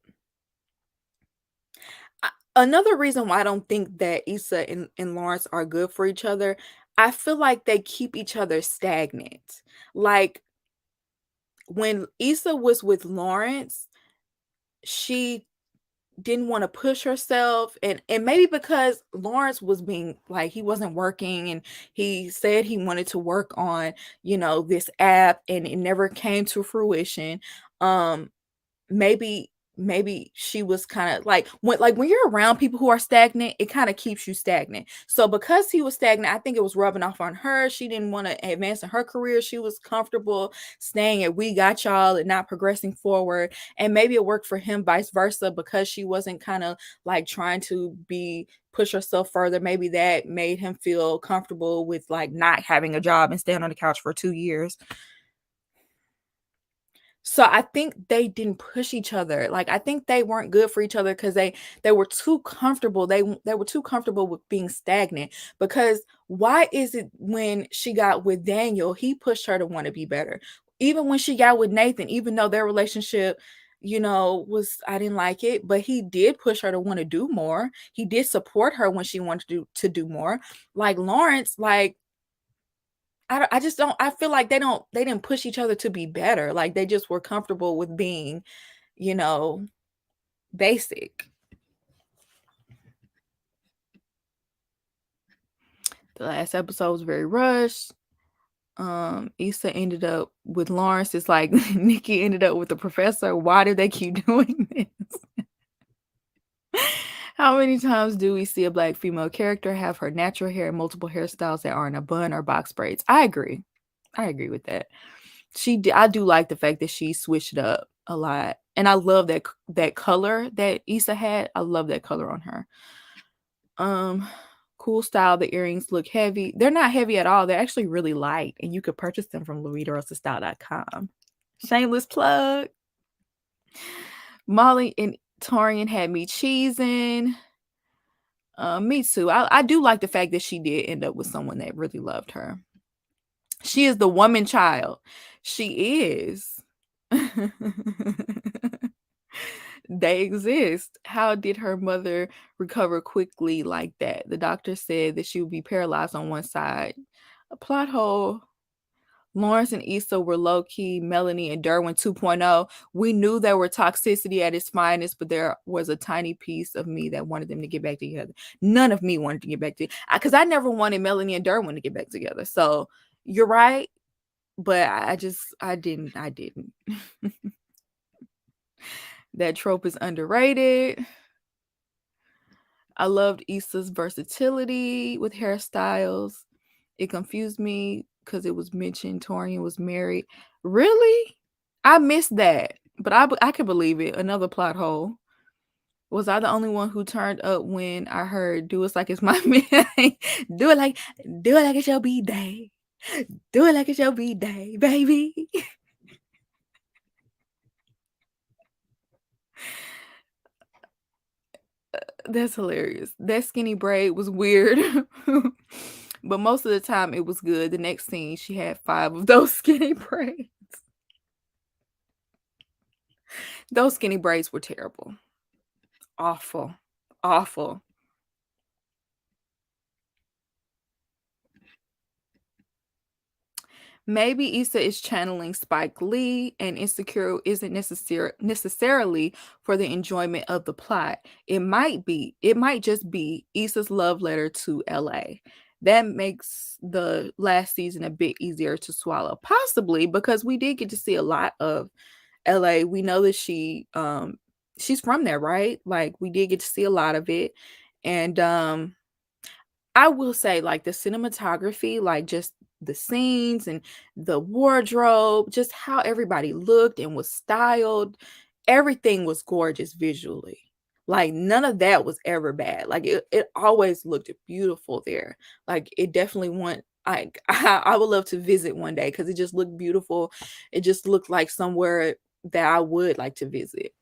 Another reason why I don't think that Issa and Lawrence are good for each other, I feel like they keep each other stagnant. Like when Issa was with Lawrence, she didn't want to push herself, and maybe because Lawrence was being like, he wasn't working, and he said he wanted to work on, this app, and it never came to fruition. Um maybe maybe she was kind of like when you're around people who are stagnant, it kind of keeps you stagnant. So because he was stagnant, I think it was rubbing off on her. She didn't want to advance in her career. She was comfortable staying at We Got Y'all and not progressing forward. And maybe it worked for him vice versa, because she wasn't kind of like trying to be push herself further. Maybe that made him feel comfortable with like not having a job and staying on the couch for 2 years. So I think they didn't push each other. Like, I think they weren't good for each other because they were too comfortable. They were too comfortable with being stagnant. Because why is it when she got with Daniel, he pushed her to want to be better? Even when she got with Nathan, even though their relationship, was, I didn't like it, but he did push her to want to do more. He did support her when she wanted to do more. Like Lawrence, like I just don't, I feel like they didn't push each other to be better. Like they just were comfortable with being, you know, basic. The last episode was very rushed. Issa ended up with Lawrence. It's like Nikki ended up with the professor. Why do they keep doing this? How many times do we see a Black female character have her natural hair and multiple hairstyles that aren't a bun or box braids? I agree. I agree with that. I do like the fact that she switched it up a lot. And I love that color that Issa had. I love that color on her. Cool style. The earrings look heavy. They're not heavy at all. They're actually really light, and you could purchase them from LuitaRosastyle.com. Shameless plug. Molly and Torian had me cheesing. Me too. I do like the fact that she did end up with someone that really loved her. She is the woman child. She is. They exist. How did her mother recover quickly like that? The doctor said that she would be paralyzed on one side. A plot hole. Lawrence and Issa were low-key Melanie and Derwin 2.0. We knew there were toxicity at its finest, but there was a tiny piece of me that wanted them to get back together. None of me wanted to get back together, because I never wanted Melanie and Derwin to get back together. So you're right, but I didn't. That trope is underrated. I loved Issa's versatility with hairstyles. It confused me because it was mentioned Torian was married. Really? I missed that, but I could believe it. Another plot hole. Was I the only one who turned up when I heard "Do It Like It's My Man"? Do it like it's your B-day. Do it like it's your B-day, baby. That's hilarious. That skinny braid was weird. But most of the time it was good. The next scene, she had 5 of those skinny braids. Those skinny braids were terrible. Awful. Awful. Maybe Issa is channeling Spike Lee, and Insecure isn't necessarily for the enjoyment of the plot. It might just be Issa's love letter to LA. That makes the last season a bit easier to swallow. Possibly because we did get to see a lot of LA. We know that she's from there, right? Like we did get to see a lot of it. And I will say, like, the cinematography, like, just the scenes and the wardrobe, just how everybody looked and was styled, everything was gorgeous visually. Like, none of that was ever bad. Like, it always looked beautiful there. Like, it definitely want I would love to visit one day because it just looked beautiful. It just looked like somewhere that I would like to visit.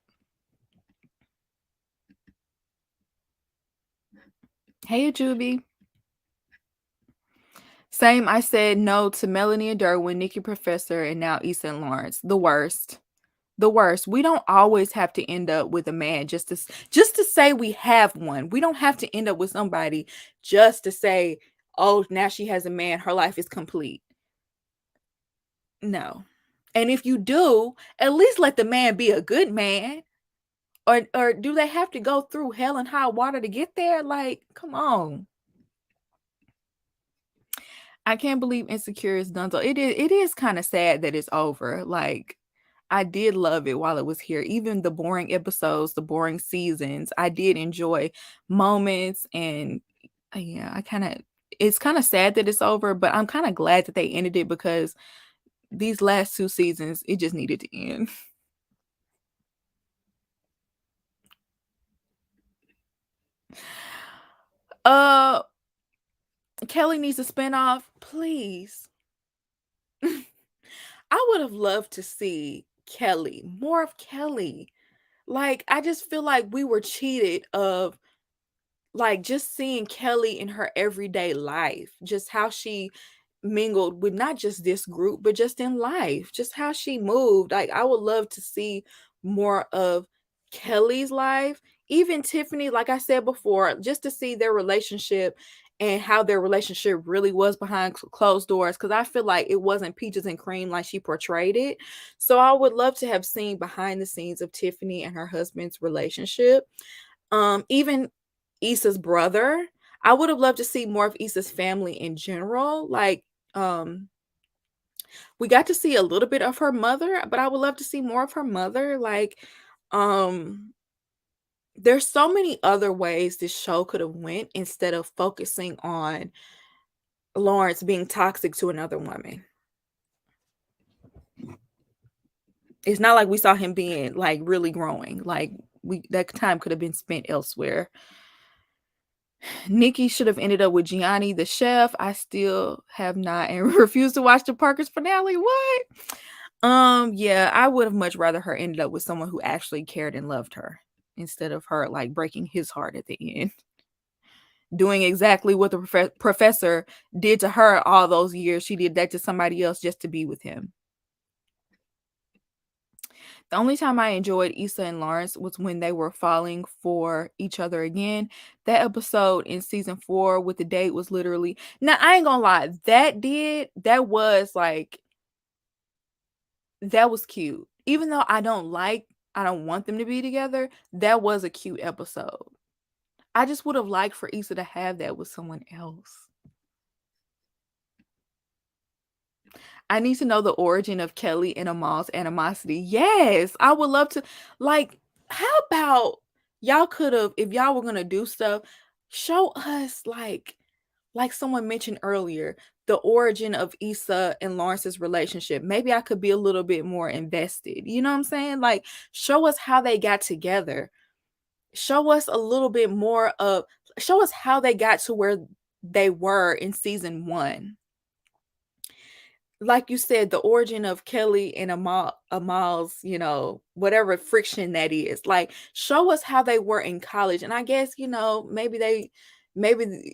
Hey, Juby. Same, I said no to Melanie and Derwin, Nikki Professor, and now Issa and Lawrence. The worst. The worst. We don't always have to end up with a man just to say we have one. We don't have to end up with somebody just to say, "Oh, now she has a man, her life is complete." No. And if you do, at least let the man be a good man. Or do they have to go through hell and high water to get there? Like, come on. I can't believe Insecure is done. So it is kind of sad that it's over. Like, I did love it while it was here. Even the boring episodes, the boring seasons, I did enjoy moments. And yeah, it's kind of sad that it's over, but I'm kind of glad that they ended it because these last 2 seasons, it just needed to end. Uh, Kelly needs a spinoff, please. I would have loved to see Kelly, more of Kelly. Like, I just feel like we were cheated of, like, just seeing Kelly in her everyday life, just how she mingled with not just this group, but just in life, just how she moved. Like, I would love to see more of Kelly's life. Even Tiffany, like I said before, just to see their relationship and how their relationship really was behind closed doors. Because I feel like it wasn't peaches and cream like she portrayed it. So I would love to have seen behind the scenes of Tiffany and her husband's relationship. Even Issa's brother. I would have loved to see more of Issa's family in general. Like, we got to see a little bit of her mother, but I would love to see more of her mother. Like, um, there's so many other ways this show could have went instead of focusing on Lawrence being toxic to another woman. It's not like we saw him being like really growing. Like, that time could have been spent elsewhere. Nikki should have ended up with Gianni the chef. I still have not and refuse to watch the Parkers finale. What? Yeah, I would have much rather her ended up with someone who actually cared and loved her instead of her like breaking his heart at the end. Doing exactly what the professor did to her all those years. She did that to somebody else just to be with him. The only time I enjoyed Issa and Lawrence was when they were falling for each other again. That episode in season 4 with the date was literally, now I ain't gonna lie, that was cute. Even though I don't want them to be together, that was a cute episode. I just would have liked for Issa to have that with someone else. I need to know the origin of Kelly and Amal's animosity. Yes, I would love to. Like, how about y'all could have, if y'all were gonna do stuff, show us like someone mentioned earlier, the origin of Issa and Lawrence's relationship. Maybe I could be a little bit more invested. You know what I'm saying? Like, show us how they got together. Show us a little bit more of, show us how they got to where they were in season 1. Like you said, the origin of Kelly and Amal's, whatever friction that is. Like, show us how they were in college. And I guess, maybe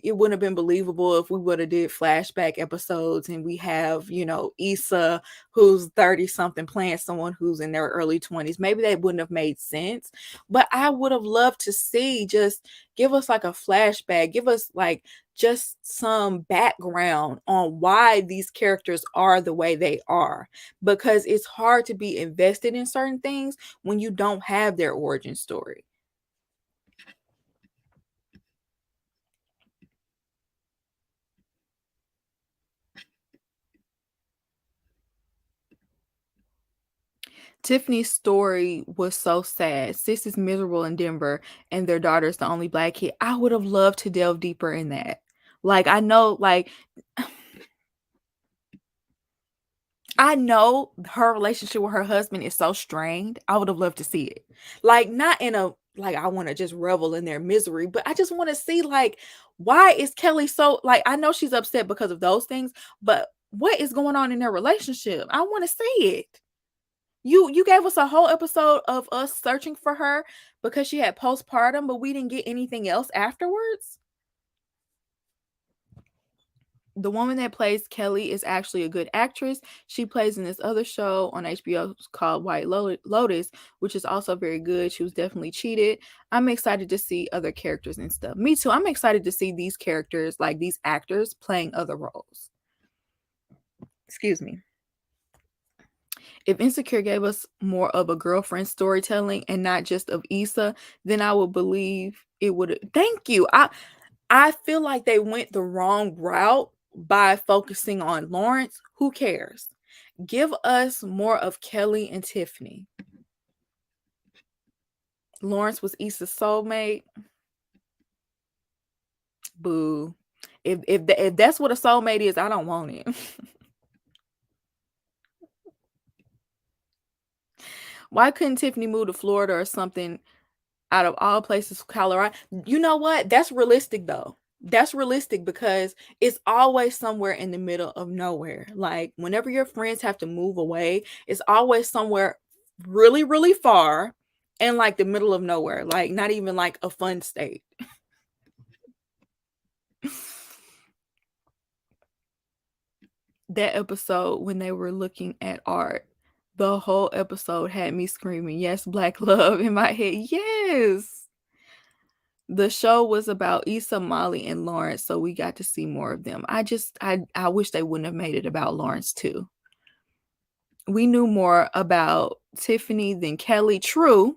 it wouldn't have been believable if we would have did flashback episodes and we have, Issa who's 30 something playing someone who's in their early 20s. Maybe that wouldn't have made sense. But I would have loved to see, just give us like a flashback, give us like just some background on why these characters are the way they are, because it's hard to be invested in certain things when you don't have their origin story. Tiffany's story was so sad. Sis is miserable in Denver and their daughter's the only black kid. I would have loved to delve deeper in that. Like, I know, like, I know her relationship with her husband is so strained. I would have loved to see it. Like, not in a like I want to just revel in their misery, but I just want to see like why is Kelly so like I know she's upset because of those things, but what is going on in their relationship? I want to see it. You gave us a whole episode of us searching for her because she had postpartum, but we didn't get anything else afterwards. The woman that plays Kelly is actually a good actress. She plays in this other show on HBO called White Lotus, which is also very good. She was definitely cheated. I'm excited to see other characters and stuff. Me too. I'm excited to see these characters, like these actors, playing other roles. Excuse me. If Insecure gave us more of a girlfriend storytelling and not just of Issa, then I would believe it would. Thank you. I feel like they went the wrong route by focusing on Lawrence. Who cares? Give us more of Kelly and Tiffany. Lawrence was Issa's soulmate. Boo. If that's what a soulmate is, I don't want it. Why couldn't Tiffany move to Florida or something? Out of all places, Colorado. You know what? That's realistic though. That's realistic because it's always somewhere in the middle of nowhere. Like whenever your friends have to move away, it's always somewhere really, really far and like the middle of nowhere. Like not even like a fun state. That episode when they were looking at art, the whole episode had me screaming, "Yes, Black love" in my head. Yes. The show was about Issa, Molly, and Lawrence, so we got to see more of them. I wish they wouldn't have made it about Lawrence too. We knew more about Tiffany than Kelly. True.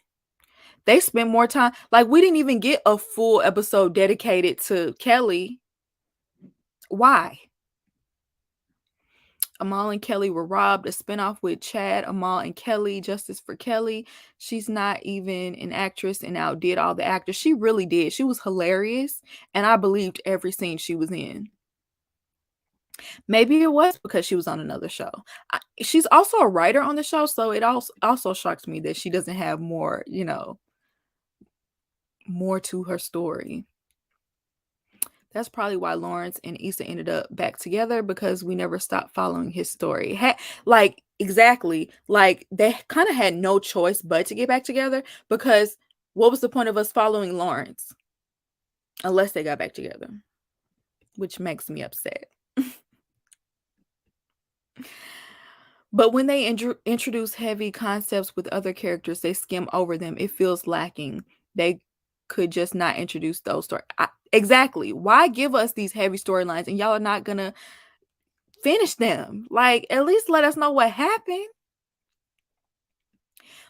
They spent more time. Like we didn't even get a full episode dedicated to Kelly. Why? Amal and Kelly were robbed. A spinoff with Chad, Amal, and Kelly. Justice for Kelly. She's not even an actress and outdid all the actors. She really did. She was hilarious, and I believed every scene she was in. Maybe it was because she was on another show. She's also a writer on the show, so it also shocks me that she doesn't have more, more to her story. That's probably why Lawrence and Issa ended up back together because we never stopped following his story. Like exactly, like they kind of had no choice but to get back together because what was the point of us following Lawrence unless they got back together, which makes me upset. But when they introduce heavy concepts with other characters, they skim over them. It feels lacking. They could just not introduce those stories. Exactly. Why give us these heavy storylines and y'all are not going to finish them? Like, at least let us know what happened.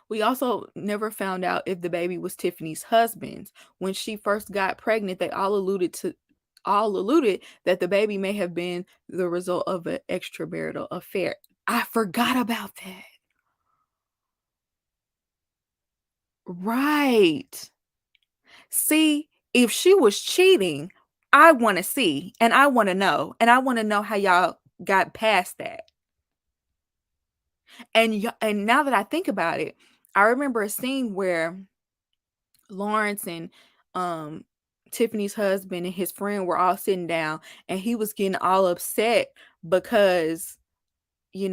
We also never found out if the baby was Tiffany's husband's. When she first got pregnant, they all alluded that the baby may have been the result of an extramarital affair. I forgot about that. Right. See, if she was cheating, I want to see and I want to know. And I want to know how y'all got past that. And now that I think about it, I remember a scene where Lawrence and Tiffany's husband and his friend were all sitting down and he was getting all upset because he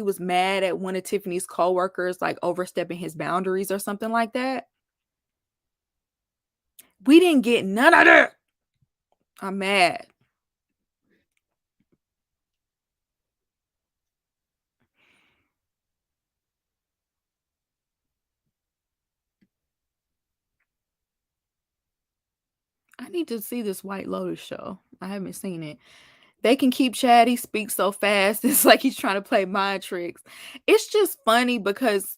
was mad at one of Tiffany's coworkers like overstepping his boundaries or something like that. We didn't get none of that. I'm mad. I need to see this White Lotus show. I haven't seen it. They can keep Chad. He speaks so fast. It's like he's trying to play mind tricks. It's just funny because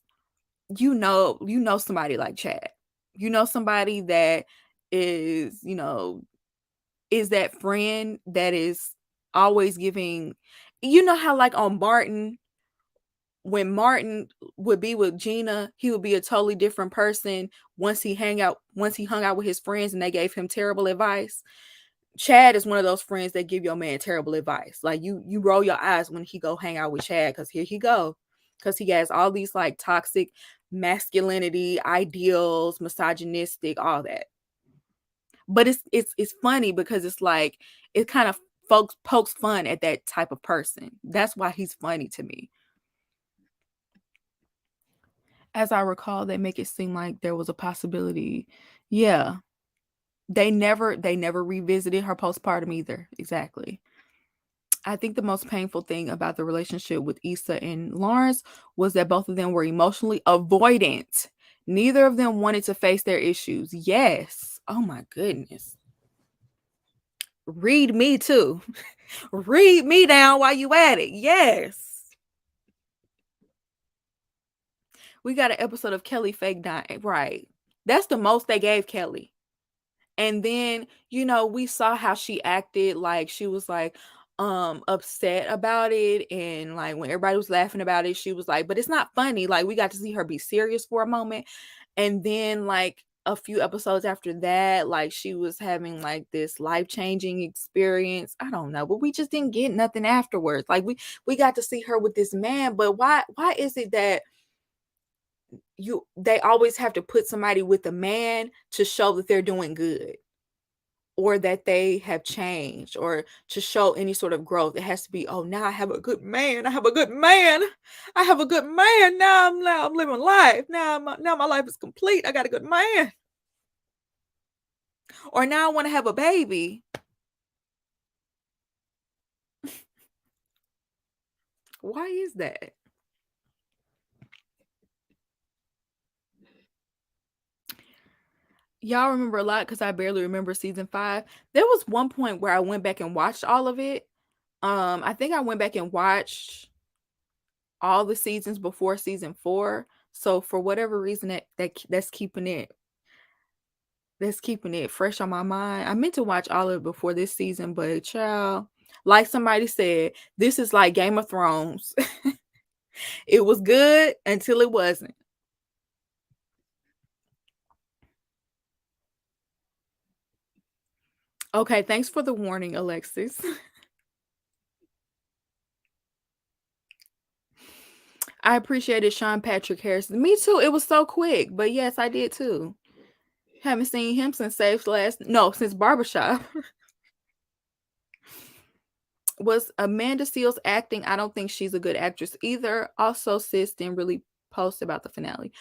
somebody like Chad. You know somebody that is, is that friend that is always giving, how like on Martin, when Martin would be with Gina, he would be a totally different person once he hung out with his friends and they gave him terrible advice. Chad is one of those friends that give your man terrible advice. Like you roll your eyes when he go hang out with Chad, because here he go, because he has all these like toxic masculinity ideals, misogynistic, all that. But it's funny because it's like it kind of folks pokes fun at that type of person. That's why he's funny to me. As I recall, they make it seem like there was a possibility. Yeah. They never revisited her postpartum either. Exactly. I think the most painful thing about the relationship with Issa and Lawrence was that both of them were emotionally avoidant. Neither of them wanted to face their issues. Yes. Oh my goodness. Read me too. Read me down while you at it. Yes. We got an episode of Kelly fake dying. Right. That's the most they gave Kelly. And then, we saw how she acted, like she was like upset about it, and like when everybody was laughing about it, she was like, but it's not funny. Like we got to see her be serious for a moment. And then like a few episodes after that, like she was having like this life-changing experience. I don't know, but we just didn't get nothing afterwards. Like we got to see her with this man, but why is it that they always have to put somebody with a man to show that they're doing good or that they have changed or to show any sort of growth? It has to be, oh, now I have a good man. I have a good man. I have a good man. Now I'm living life. Now my life is complete. I got a good man. Or now I want to have a baby. Why is that? Y'all remember a lot because I barely remember season 5. There was one point where I went back and watched all of it. I think I went back and watched all the seasons before season 4. So for whatever reason that's keeping it fresh on my mind. I meant to watch all of it before this season, but child, like somebody said, this is like Game of Thrones. It was good until it wasn't. Okay, thanks for the warning, Alexis. I appreciated Sean Patrick Harrison. Me too. It was so quick, but yes, I did too. Haven't seen him since Barbershop. Was Amanda Seales acting? I don't think she's a good actress either. Also, sis didn't really post about the finale.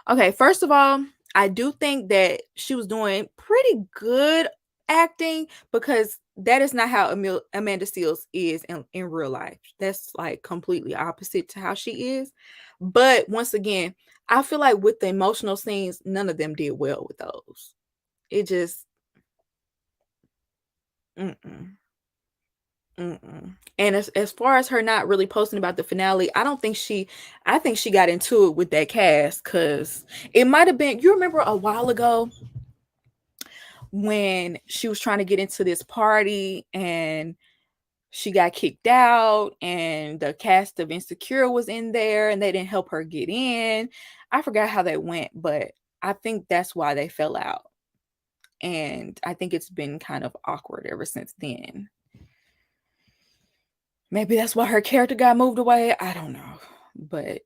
Okay, first of all, I do think that she was doing pretty good acting because that is not how Amanda Seales is in real life. That's like completely opposite to how she is. But once again, I feel like with the emotional scenes, none of them did well with those. It just, mm-mm. Mm-mm. And as far as her not really posting about the finale, I think she got into it with that cast because it might have been, you remember a while ago when she was trying to get into this party and she got kicked out and the cast of Insecure was in there and they didn't help her get in. I forgot how that went, but I think that's why they fell out. And I think it's been kind of awkward ever since then. Maybe that's why her character got moved away. I don't know. But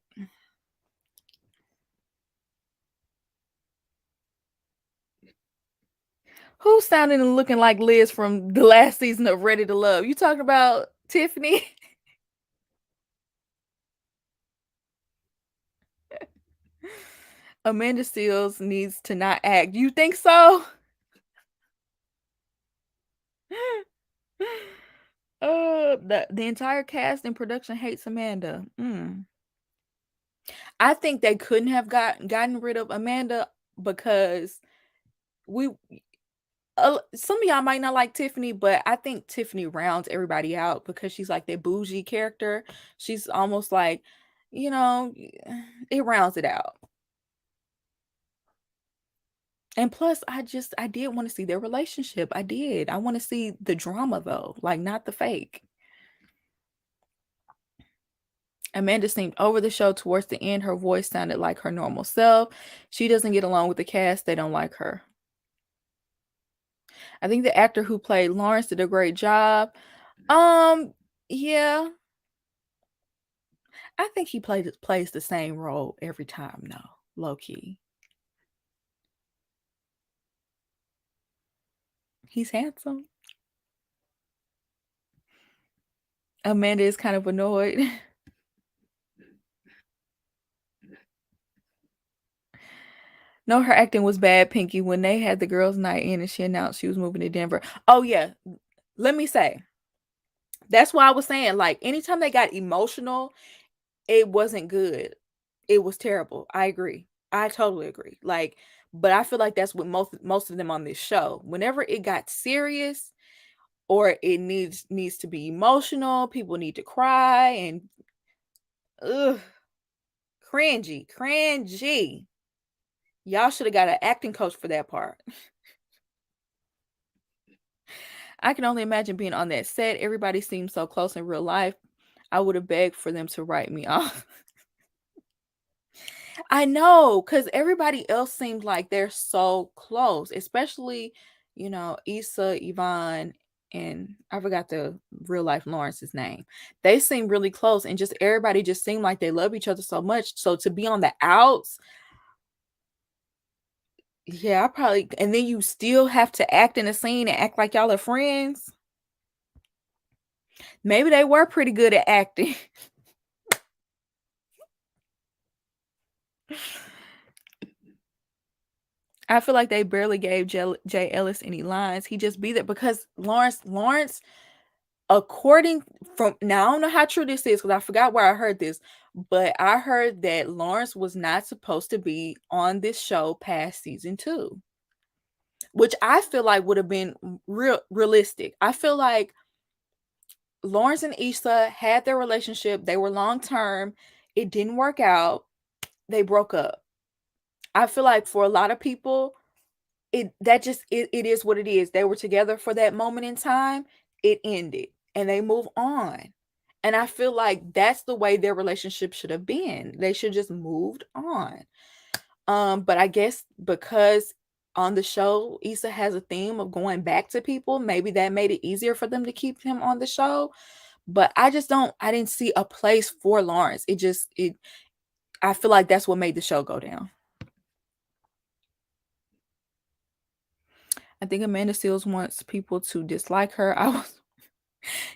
who's sounding and looking like Liz from the last season of Ready to Love? You talking about Tiffany? Amanda Seales needs to not act. You think so? The entire cast and production hates Amanda. I think they couldn't have gotten rid of Amanda because we some of y'all might not like Tiffany, but I think Tiffany rounds everybody out because she's like that bougie character. She's almost like, you know, it rounds it out. And plus, I did want to see their relationship. I did. I want to see the drama though, like not the fake. Amanda seemed over the show towards the end. Her voice sounded like her normal self. She doesn't get along with the cast. They don't like her. I think the actor who played Lawrence did a great job. Yeah. I think he plays the same role every time, though, low key. He's handsome. Amanda is kind of annoyed. No, her acting was bad, Pinky, when they had the girls' night in and she announced she was moving to Denver. Oh, yeah. Let me say, that's why I was saying, like, anytime they got emotional, it wasn't good. It was terrible. I agree. I totally agree. Like, but I feel like that's what most of them on this show. Whenever it got serious or it needs to be emotional, people need to cry and ugh, cringy. Y'all should have got an acting coach for that part. I can only imagine being on that set. Everybody seems so close in real life. I would have begged for them to write me off. I know, because everybody else seems like they're so close, especially, Issa, Yvonne, and I forgot the real life Lawrence's name. They seem really close, and just everybody just seemed like they love each other so much. So to be on the outs, yeah, I probably, and then you still have to act in a scene and act like y'all are friends. Maybe they were pretty good at acting. I feel like they barely gave Jay Ellis any lines. He just be there because Lawrence, according from now, I don't know how true this is because I forgot where I heard this, but I heard that Lawrence was not supposed to be on this show past season 2, which I feel like would have been realistic. I feel like Lawrence and Issa had their relationship. They were long term. It didn't work out. They broke up. I feel like for a lot of people, it is what it is. They were together for that moment in time. It ended and they move on. And I feel like that's the way their relationship should have been. They should just moved on. But I guess because on the show, Issa has a theme of going back to people, maybe that made it easier for them to keep him on the show. But I didn't see a place for Lawrence. I feel like that's what made the show go down. I think Amanda Seales wants people to dislike her.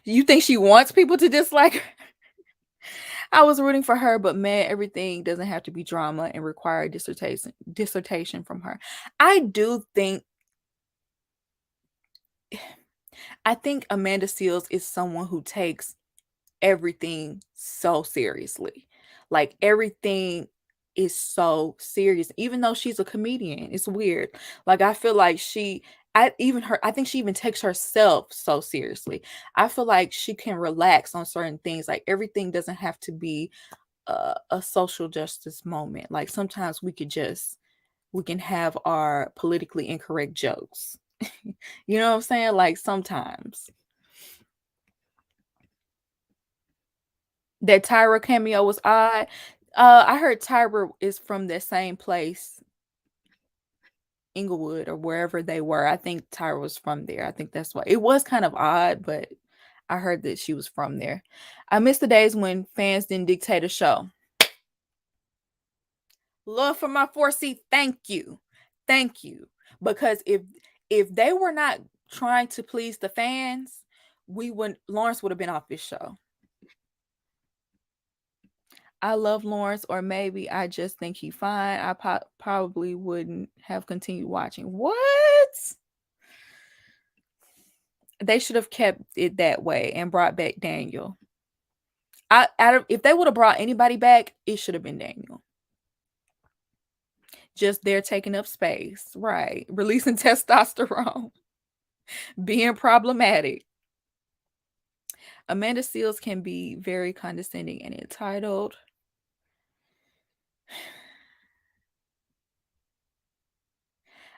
You think she wants people to dislike her? I was rooting for her, but man, everything doesn't have to be drama and require a dissertation from her. I do think I think Amanda Seales is someone who takes everything so seriously. Like everything is so serious, even though she's a comedian. It's weird. Like I feel like I think she even takes herself so seriously. I feel like she can relax on certain things. Like everything doesn't have to be a social justice moment. Like sometimes we can have our politically incorrect jokes. You know what I'm saying? Like sometimes. That Tyra cameo was odd. I heard Tyra is from the same place, Inglewood or wherever they were. I think Tyra was from there. I think that's why it was kind of odd, but I heard that she was from there. I miss the days when fans didn't dictate a show. Love for my 4C, thank you. Thank you. Because if they were not trying to please the fans, Lawrence would have been off this show. I love Lawrence, or maybe I just think he's fine. I probably wouldn't have continued watching. What? They should have kept it that way and brought back Daniel. If they would have brought anybody back, it should have been Daniel. Just there taking up space, right? Releasing testosterone, being problematic. Amanda Seales can be very condescending and entitled.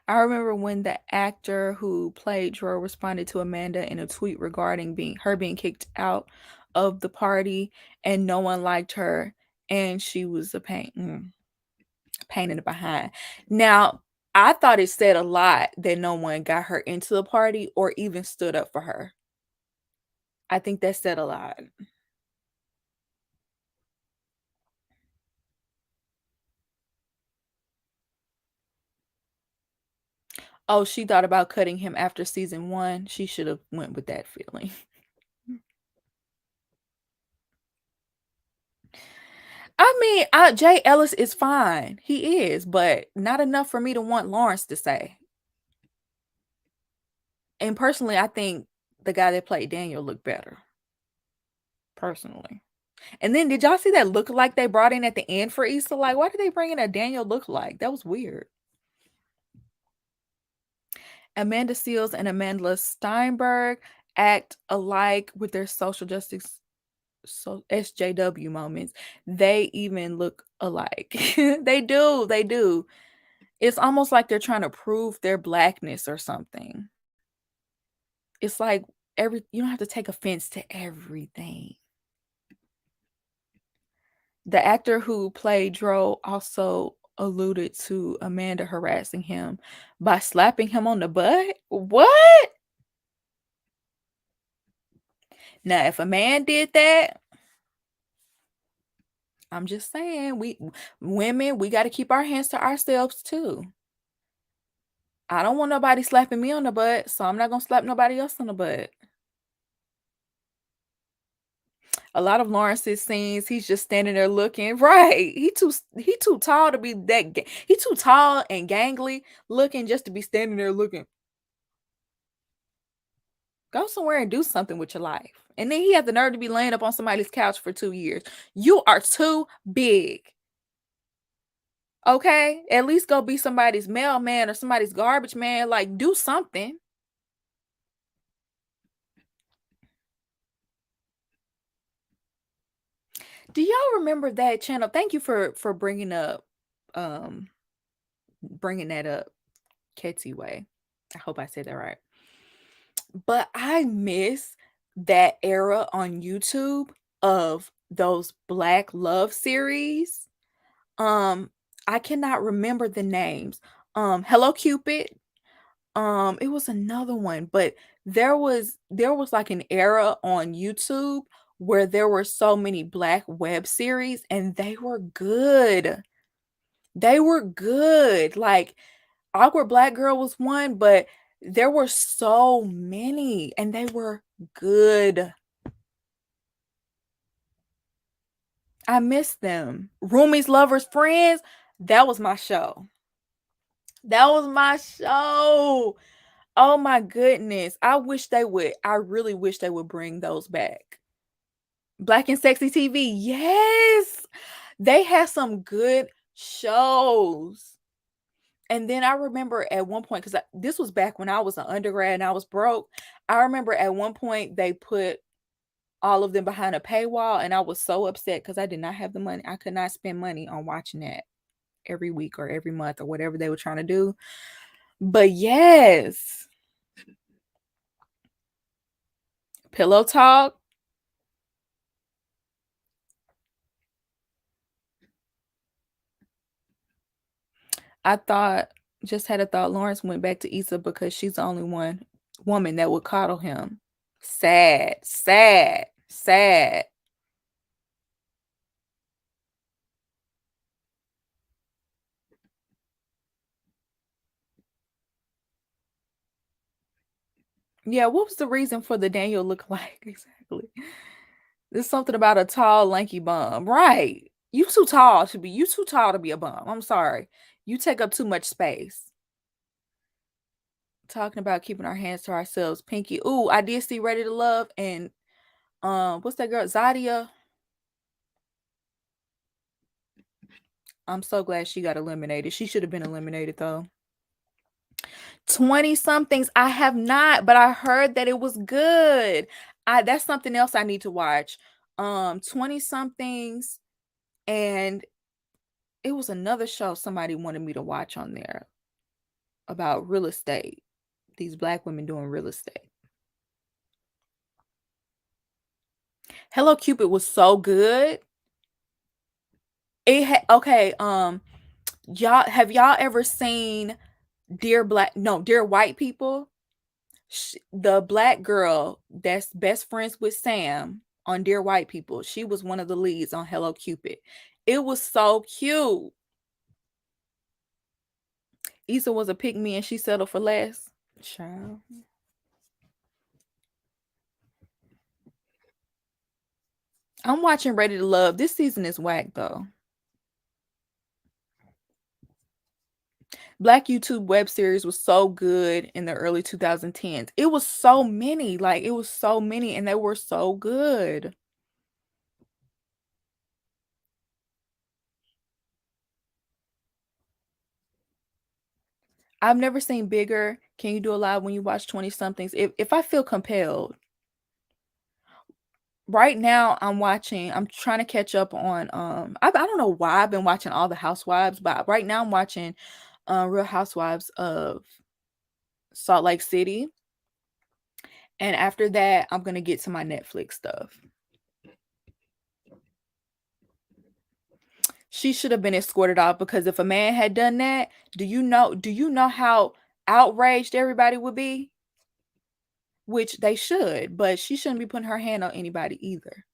I remember when the actor who played Dro responded to Amanda in a tweet regarding being kicked out of the party and no one liked her and she was a pain in the behind. Now, I thought it said a lot that no one got her into the party or even stood up for her. I think that said a lot. Oh, she thought about cutting him after season 1. She should have went with that feeling. I mean, Jay Ellis is fine. He is, but not enough for me to want Lawrence to say. And personally, I think the guy that played Daniel looked better. Personally. And then did y'all see that lookalike they brought in at the end for Issa? Like, why did they bring in a Daniel lookalike? That was weird. Amanda Seales and Amanda Steinberg act alike with their social justice SJW moments. They even look alike. They do. They do. It's almost like they're trying to prove their blackness or something. It's like you don't have to take offense to everything. The actor who played Dro also alluded to Amanda harassing him by slapping him on the butt. What? Now, if a man did that, I'm just saying, women, we got to keep our hands to ourselves too. I don't want nobody slapping me on the butt, so I'm not gonna slap nobody else on the butt. A lot of Lawrence's scenes, he's just standing there looking. Right. He too tall to be that he too tall and gangly looking just to be standing there looking. Go somewhere and do something with your life. And then he had the nerve to be laying up on somebody's couch for 2 years. You are too big. Okay? At least go be somebody's mailman or somebody's garbage man. Like, do something. Do y'all remember that channel? Thank you for bringing up bringing that up, Ketty Way. I hope I said that right. But I miss that era on YouTube of those Black love series. I cannot remember the names. Hello Cupid. It was another one, but there was like an era on YouTube where there were so many Black web series and they were good. They were good. Like Awkward Black Girl was one, but there were so many and they were good. I miss them. Roomies, Lovers, Friends, that was my show. That was my show. Oh my goodness. I really wish they would bring those back. Black and Sexy TV. Yes. They had some good shows. And then I remember at one point, because this was back when I was an undergrad and I was broke. I remember at one point they put all of them behind a paywall, and I was so upset because I did not have the money. I could not spend money on watching that every week or every month or whatever they were trying to do. But yes. Pillow Talk. Just had a thought Lawrence went back to Issa because she's the only woman that would coddle him. Sad, sad, sad. Yeah, what was the reason for the Daniel look-alike? Exactly. There's something about a tall, lanky bum. Right. You too tall to be a bum. I'm sorry. You take up too much space. Talking about keeping our hands to ourselves. Pinky. Ooh, I did see Ready to Love and what's that girl? Zadia. I'm so glad she got eliminated. She should have been eliminated though. 20 somethings. I have not, but I heard that it was good. That's something else I need to watch. 20 somethings, and it was another show somebody wanted me to watch on there about real estate. These Black women doing real estate. Hello Cupid was so good. Okay, y'all ever seen Dear White People. The black girl that's best friends with Sam on Dear White People, she was one of the leads on Hello Cupid. It was so cute. Issa was a pick me and she settled for less. Child. I'm watching Ready to Love. This season is whack though. Black YouTube web series was so good in the early 2010s. It was so many, like it was so many, and they were so good. I've never seen Bigger. Can you do a live when you watch 20 somethings? If I feel compelled. Right now I'm trying to catch up on I don't know why I've been watching all the housewives, but right now I'm watching Real Housewives of Salt Lake City. And after that, I'm gonna get to my Netflix stuff. She should have been escorted off because if a man had done that, do you know how outraged everybody would be? Which they should, but she shouldn't be putting her hand on anybody either.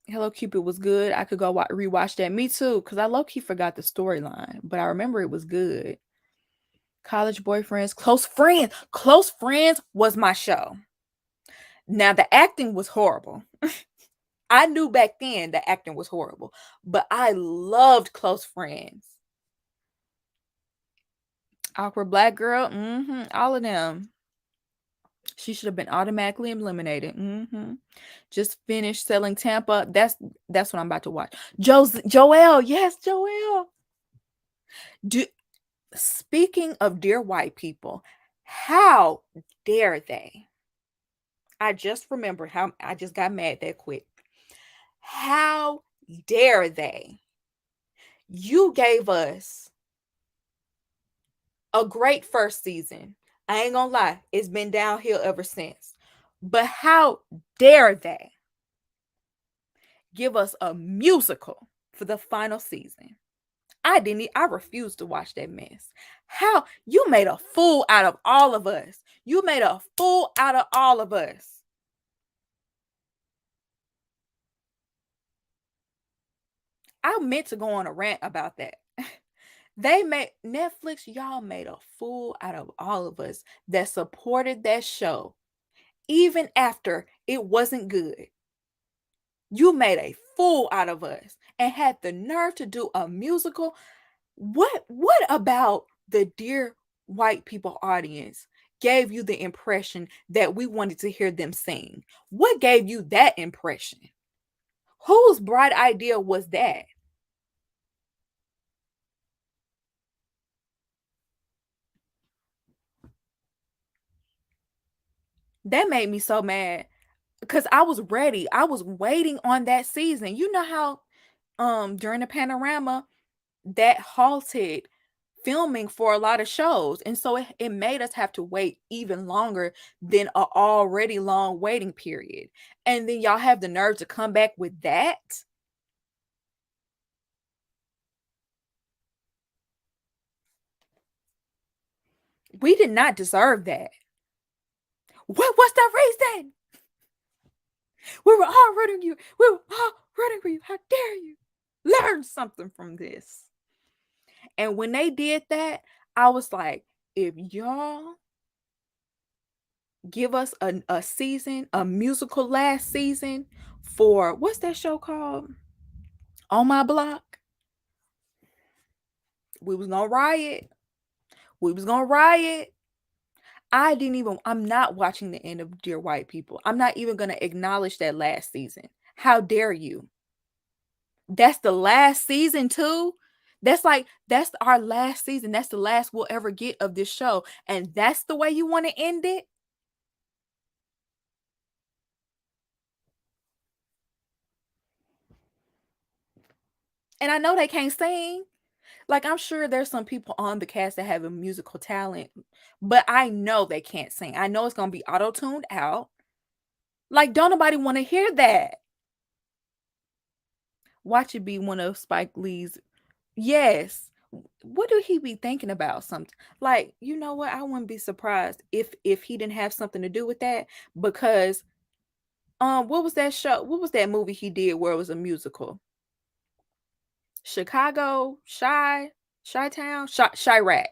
Hello Cupid was good. I could go rewatch that. Me too, because I low-key forgot the storyline, but I remember it was good. College Boyfriends, Close Friends. Close Friends was my show. Now the acting was horrible. I knew back then the acting was horrible, but I loved Close Friends. Awkward Black Girl, all of them. She should have been automatically eliminated. Just finished Selling Tampa. That's what I'm about to watch. Joelle, yes, Joelle. Speaking of Dear White People, how dare they? I just remembered how I just got mad that quick. How dare they? You gave us a great first season. I ain't gonna lie, it's been downhill ever since. But how dare they give us a musical for the final season? I refused to watch that mess. How you made a fool out of all of us. You made a fool out of all of us. I meant to go on a rant about that. Y'all made a fool out of all of us that supported that show, even after it wasn't good. You made a fool out of us and had the nerve to do a musical. What about the Dear White People audience gave you the impression that we wanted to hear them sing? What gave you that impression? Whose bright idea was that? That made me so mad because I was ready. I was waiting on that season. You know how during the panorama that halted filming for a lot of shows, and so it made us have to wait even longer than a already long waiting period. And then y'all have the nerve to come back with that. We did not deserve that. What was the reason? We were all rooting you. We were all rooting for you. How dare you? Learn something from this. And when they did that, I was like, if y'all give us a season, a musical last season for what's that show called? On My Block. We was gonna riot. We was gonna riot. I'm not watching the end of Dear White People. I'm not even gonna acknowledge that last season. How dare you? That's the last season too. That's our last season. That's the last we'll ever get of this show. And that's the way you want to end it? And I know they can't sing. Like, I'm sure there's some people on the cast that have a musical talent, but I know they can't sing. I know it's gonna be auto-tuned out. Like, don't nobody want to hear that. Watch it be one of Spike Lee's. Yes. what do he be thinking about? Something like, you know what? I wouldn't be surprised if he didn't have something to do with that, because what was that show? What was that movie he did where it was a musical? Chicago, Chi-Town, Chirac.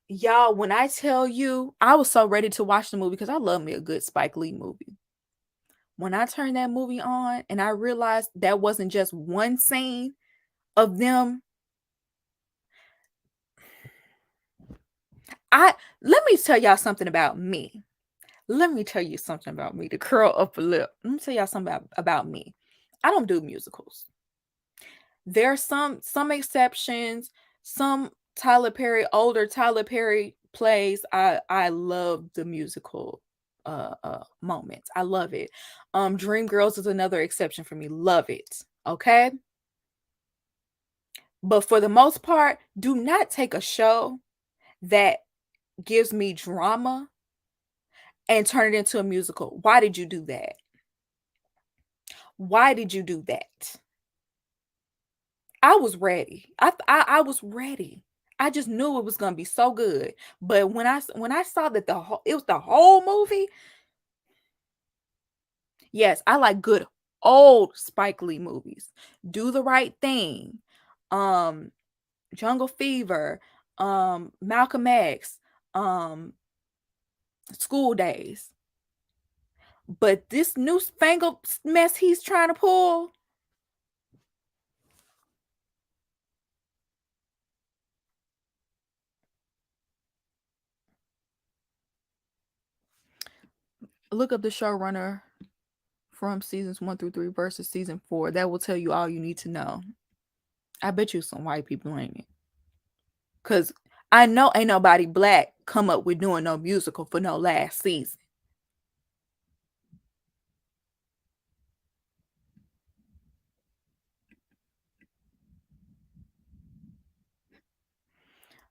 Y'all, when I tell you, I was so ready to watch the movie because I love me a good Spike Lee movie. When I turned that movie on and I realized that wasn't just one scene of them, let me tell y'all something about me. Let me tell you something about me to curl up a lip. Let me tell y'all something about me. I don't do musicals. There are some exceptions, some older Tyler Perry plays. I love the musical moments. I love it. Dreamgirls is another exception for me. Love it. Okay? But for the most part, do not take a show that gives me drama and turn it into a musical. Why did you do that? Why did you do that? I was ready. I was ready. I just knew it was gonna be so good. But when I saw that it was the whole movie, yes, I like good old Spike Lee movies. Do the Right Thing, um, Jungle Fever, Malcolm X, um, School Days. But this newfangled mess he's trying to pull, look up the showrunner from seasons 1 through 3 versus season 4. That will tell you all you need to know. I bet you some white people ain't it. Cause I know ain't nobody black come up with doing no musical for no last season.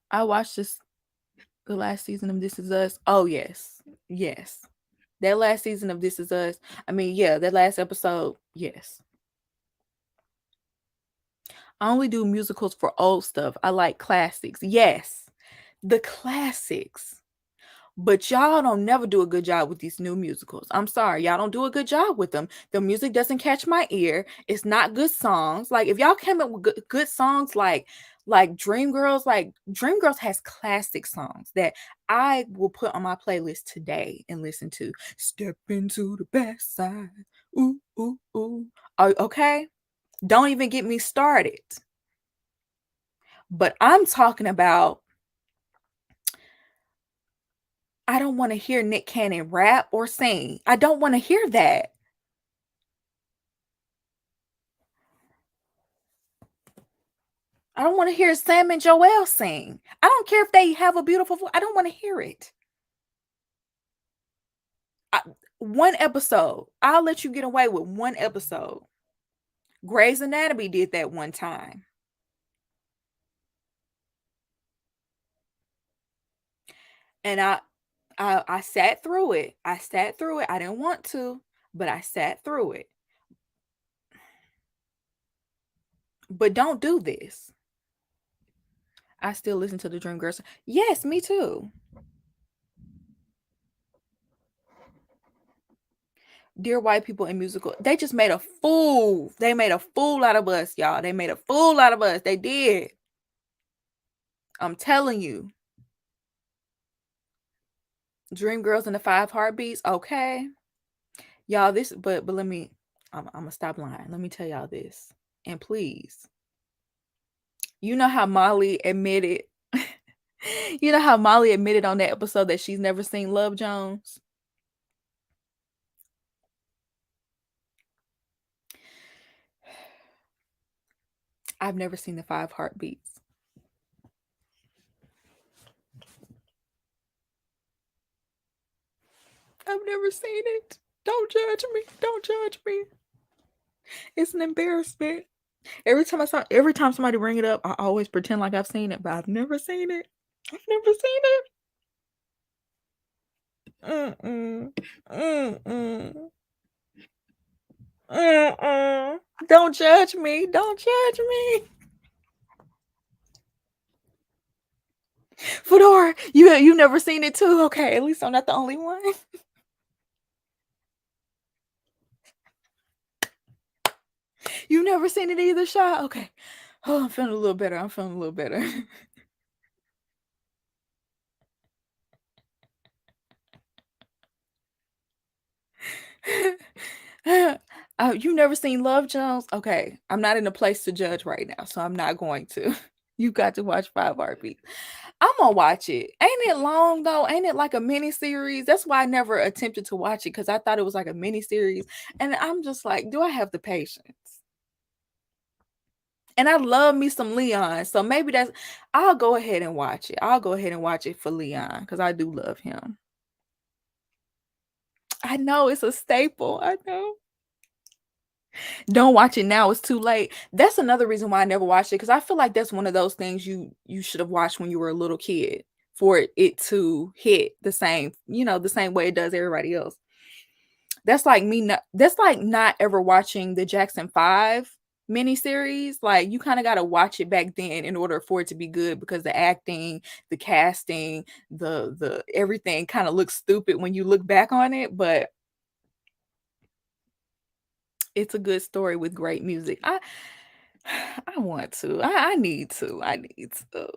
I watched the last season of This Is Us. Oh yes. Yes. That last season of This Is Us. I mean, yeah, that last episode, yes. I only do musicals for old stuff. I like classics. Yes. The classics. But y'all don't never do a good job with these new musicals. I'm sorry, y'all don't do a good job with them. The music doesn't catch my ear. It's not good songs. Like if y'all came up with good songs like Dreamgirls has classic songs that I will put on my playlist today and listen to. Step into the best side. Ooh, ooh, ooh. Okay? Don't even get me started. But I'm talking about, I don't want to hear Nick Cannon rap or sing. I don't want to hear that. I don't want to hear Sam and Joel sing. I don't care if they have a beautiful voice. I don't want to hear it. One episode. I'll let you get away with one episode. Grey's Anatomy did that one time. And I sat through it. I sat through it. I didn't want to, but I sat through it. But don't do this. I still listen to the Dreamgirls. Yes, me too. Dear white people in musical, they just made a fool. They made a fool out of us, y'all. They made a fool out of us. They did. I'm telling you. Dreamgirls and the Five Heartbeats. Okay. Y'all, but let me, I'm gonna stop lying. Let me tell y'all this. And please, you know how Molly admitted, you know how Molly admitted on that episode that she's never seen Love Jones? I've never seen the Five Heartbeats. I've never seen it. Don't judge me. Don't judge me. It's an embarrassment. Every time somebody bring it up, I always pretend like I've seen it, but I've never seen it. I've never seen it. Mm-mm. Mm-mm. Mm-mm. Don't judge me. Don't judge me. Fedora, you never seen it too? Okay, at least I'm not the only one. You never seen it either, Sha? Okay. Oh, I'm feeling a little better. I'm feeling a little better. You never seen Love Jones? Okay, I'm not in a place to judge right now, so I'm not going to. You got to watch Five Heartbeats. I'm gonna watch it. Ain't it long though? Ain't it like a mini series? That's why I never attempted to watch it because I thought it was like a mini series, and I'm just like, do I have the patience? And I love me some Leon, so maybe that's. I'll go ahead and watch it. I'll go ahead and watch it for Leon because I do love him. I know it's a staple. I know. Don't watch it now, it's too late. That's another reason why I never watched it, because I feel like that's one of those things you should have watched when you were a little kid for it to hit the same, the same way it does everybody else. That's like not ever watching the Jackson 5 miniseries. Like you kind of got to watch it back then in order for it to be good because the acting, the casting, the everything kind of looks stupid when you look back on it, but it's a good story with great music. I want to. I need to. I need to.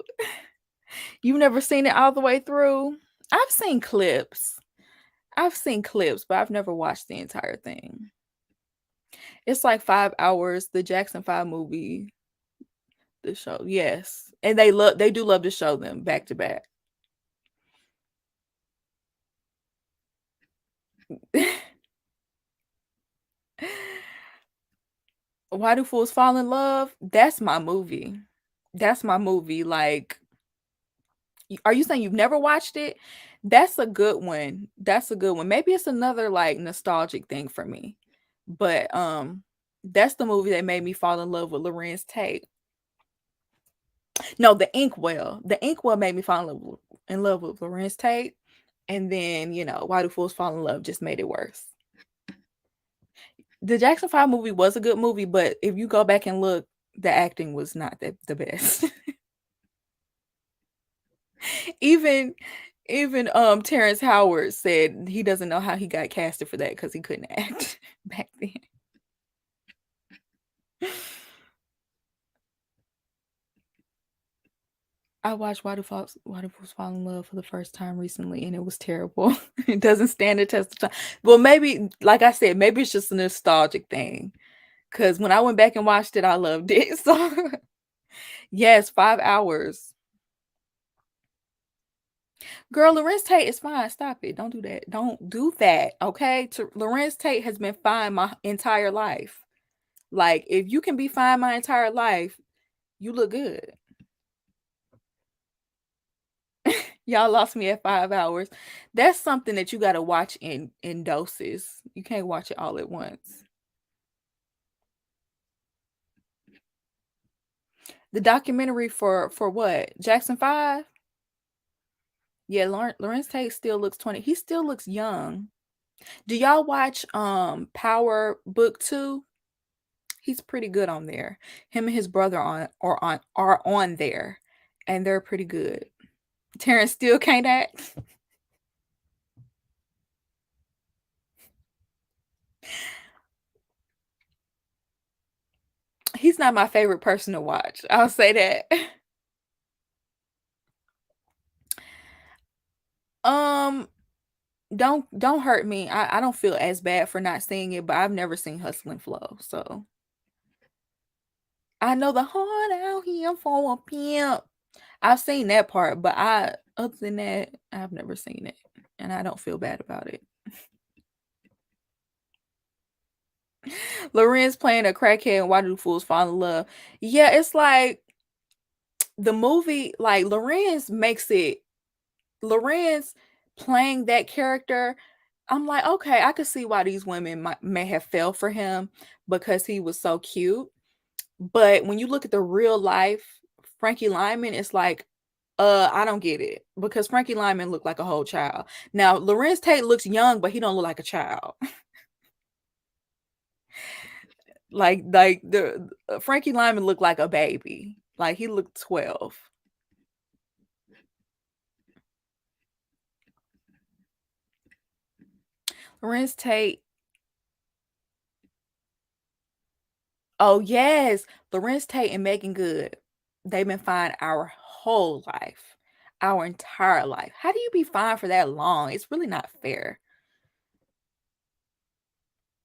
You've never seen it all the way through? I've seen clips. I've seen clips, but I've never watched the entire thing. It's like 5 hours. The Jackson 5 movie, the show. Yes. And they do love to show them back to back. Why Do Fools Fall in Love? That's my movie. That's my movie. Like, are you saying you've never watched it? That's a good one. That's a good one. Maybe it's another like nostalgic thing for me. But that's the movie that made me fall in love with Lorenz Tate. No, The Inkwell. The Inkwell made me fall in love with Lorenz Tate. And then, Why Do Fools Fall in Love just made it worse. The Jackson 5 movie was a good movie, but if you go back and look, the acting was not the best. even Terrence Howard said he doesn't know how he got casted for that because he couldn't act back then. I watched Why Do Fools Fall in Love for the first time recently, and it was terrible. It doesn't stand the test of time. Well, maybe, like I said, maybe it's just a nostalgic thing. Because when I went back and watched it, I loved it. So, yes, 5 hours. Girl, Lorenz Tate is fine. Stop it. Don't do that. Don't do that. Okay. Lorenz Tate has been fine my entire life. Like, if you can be fine my entire life, you look good. Y'all lost me at 5 hours. That's something that you got to watch in doses. You can't watch it all at once. The documentary for what? Jackson 5? Yeah, Lorenz Tate still looks 20. He still looks young. Do y'all watch Power Book 2? He's pretty good on there. Him and his brother are on there, and they're pretty good. Terrence still can't act. He's not my favorite person to watch. I'll say that. Um, don't hurt me. I don't feel as bad for not seeing it, but I've never seen Hustle and Flow, so I know the heart out here for a pimp. I've seen that part, but other than that, I've never seen it, and I don't feel bad about it. Lorenz playing a crackhead and Why Do Fools Fall in Love? Yeah, it's like the movie, like Lorenz playing that character. I'm like, okay, I could see why these women may have fell for him because he was so cute. But when you look at the real life Frankie Lyman, it's like, I don't get it because Frankie Lyman looked like a whole child. Now, Lorenz Tate looks young, but he don't look like a child. like the Frankie Lyman looked like a baby. Like he looked 12. Lorenz Tate. Oh, yes. Lorenz Tate and Megan Good. They've been fine our whole life, our entire life. How do you be fine for that long? It's really not fair.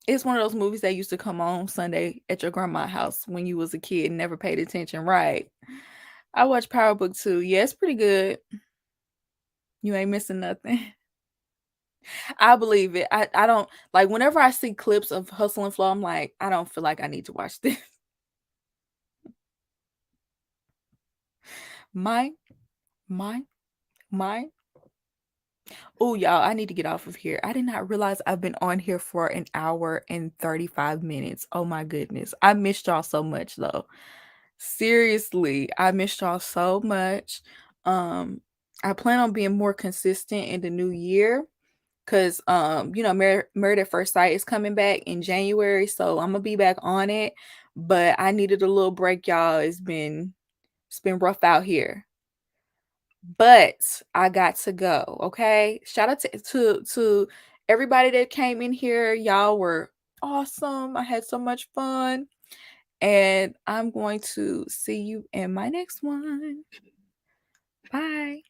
It's one of those movies that used to come on Sunday at your grandma's house when you was a kid and never paid attention, right? I watched Power Book 2. Yeah, it's pretty good. You ain't missing nothing. I believe it. I don't like whenever I see clips of Hustle and Flow, I'm like, I don't feel like I need to watch this. Mine, mine, mine. Oh, y'all, I need to get off of here. I did not realize I've been on here for an hour and 35 minutes. Oh my goodness. I missed y'all so much though. Seriously, I missed y'all so much. Um, I plan on being more consistent in the new year because Married at First Sight is coming back in January, so I'm gonna be back on it. But I needed a little break, y'all. It's been rough out here. But I got to go. Okay. Shout out to everybody that came in here. Y'all were awesome. I had so much fun. And I'm going to see you in my next one. Bye.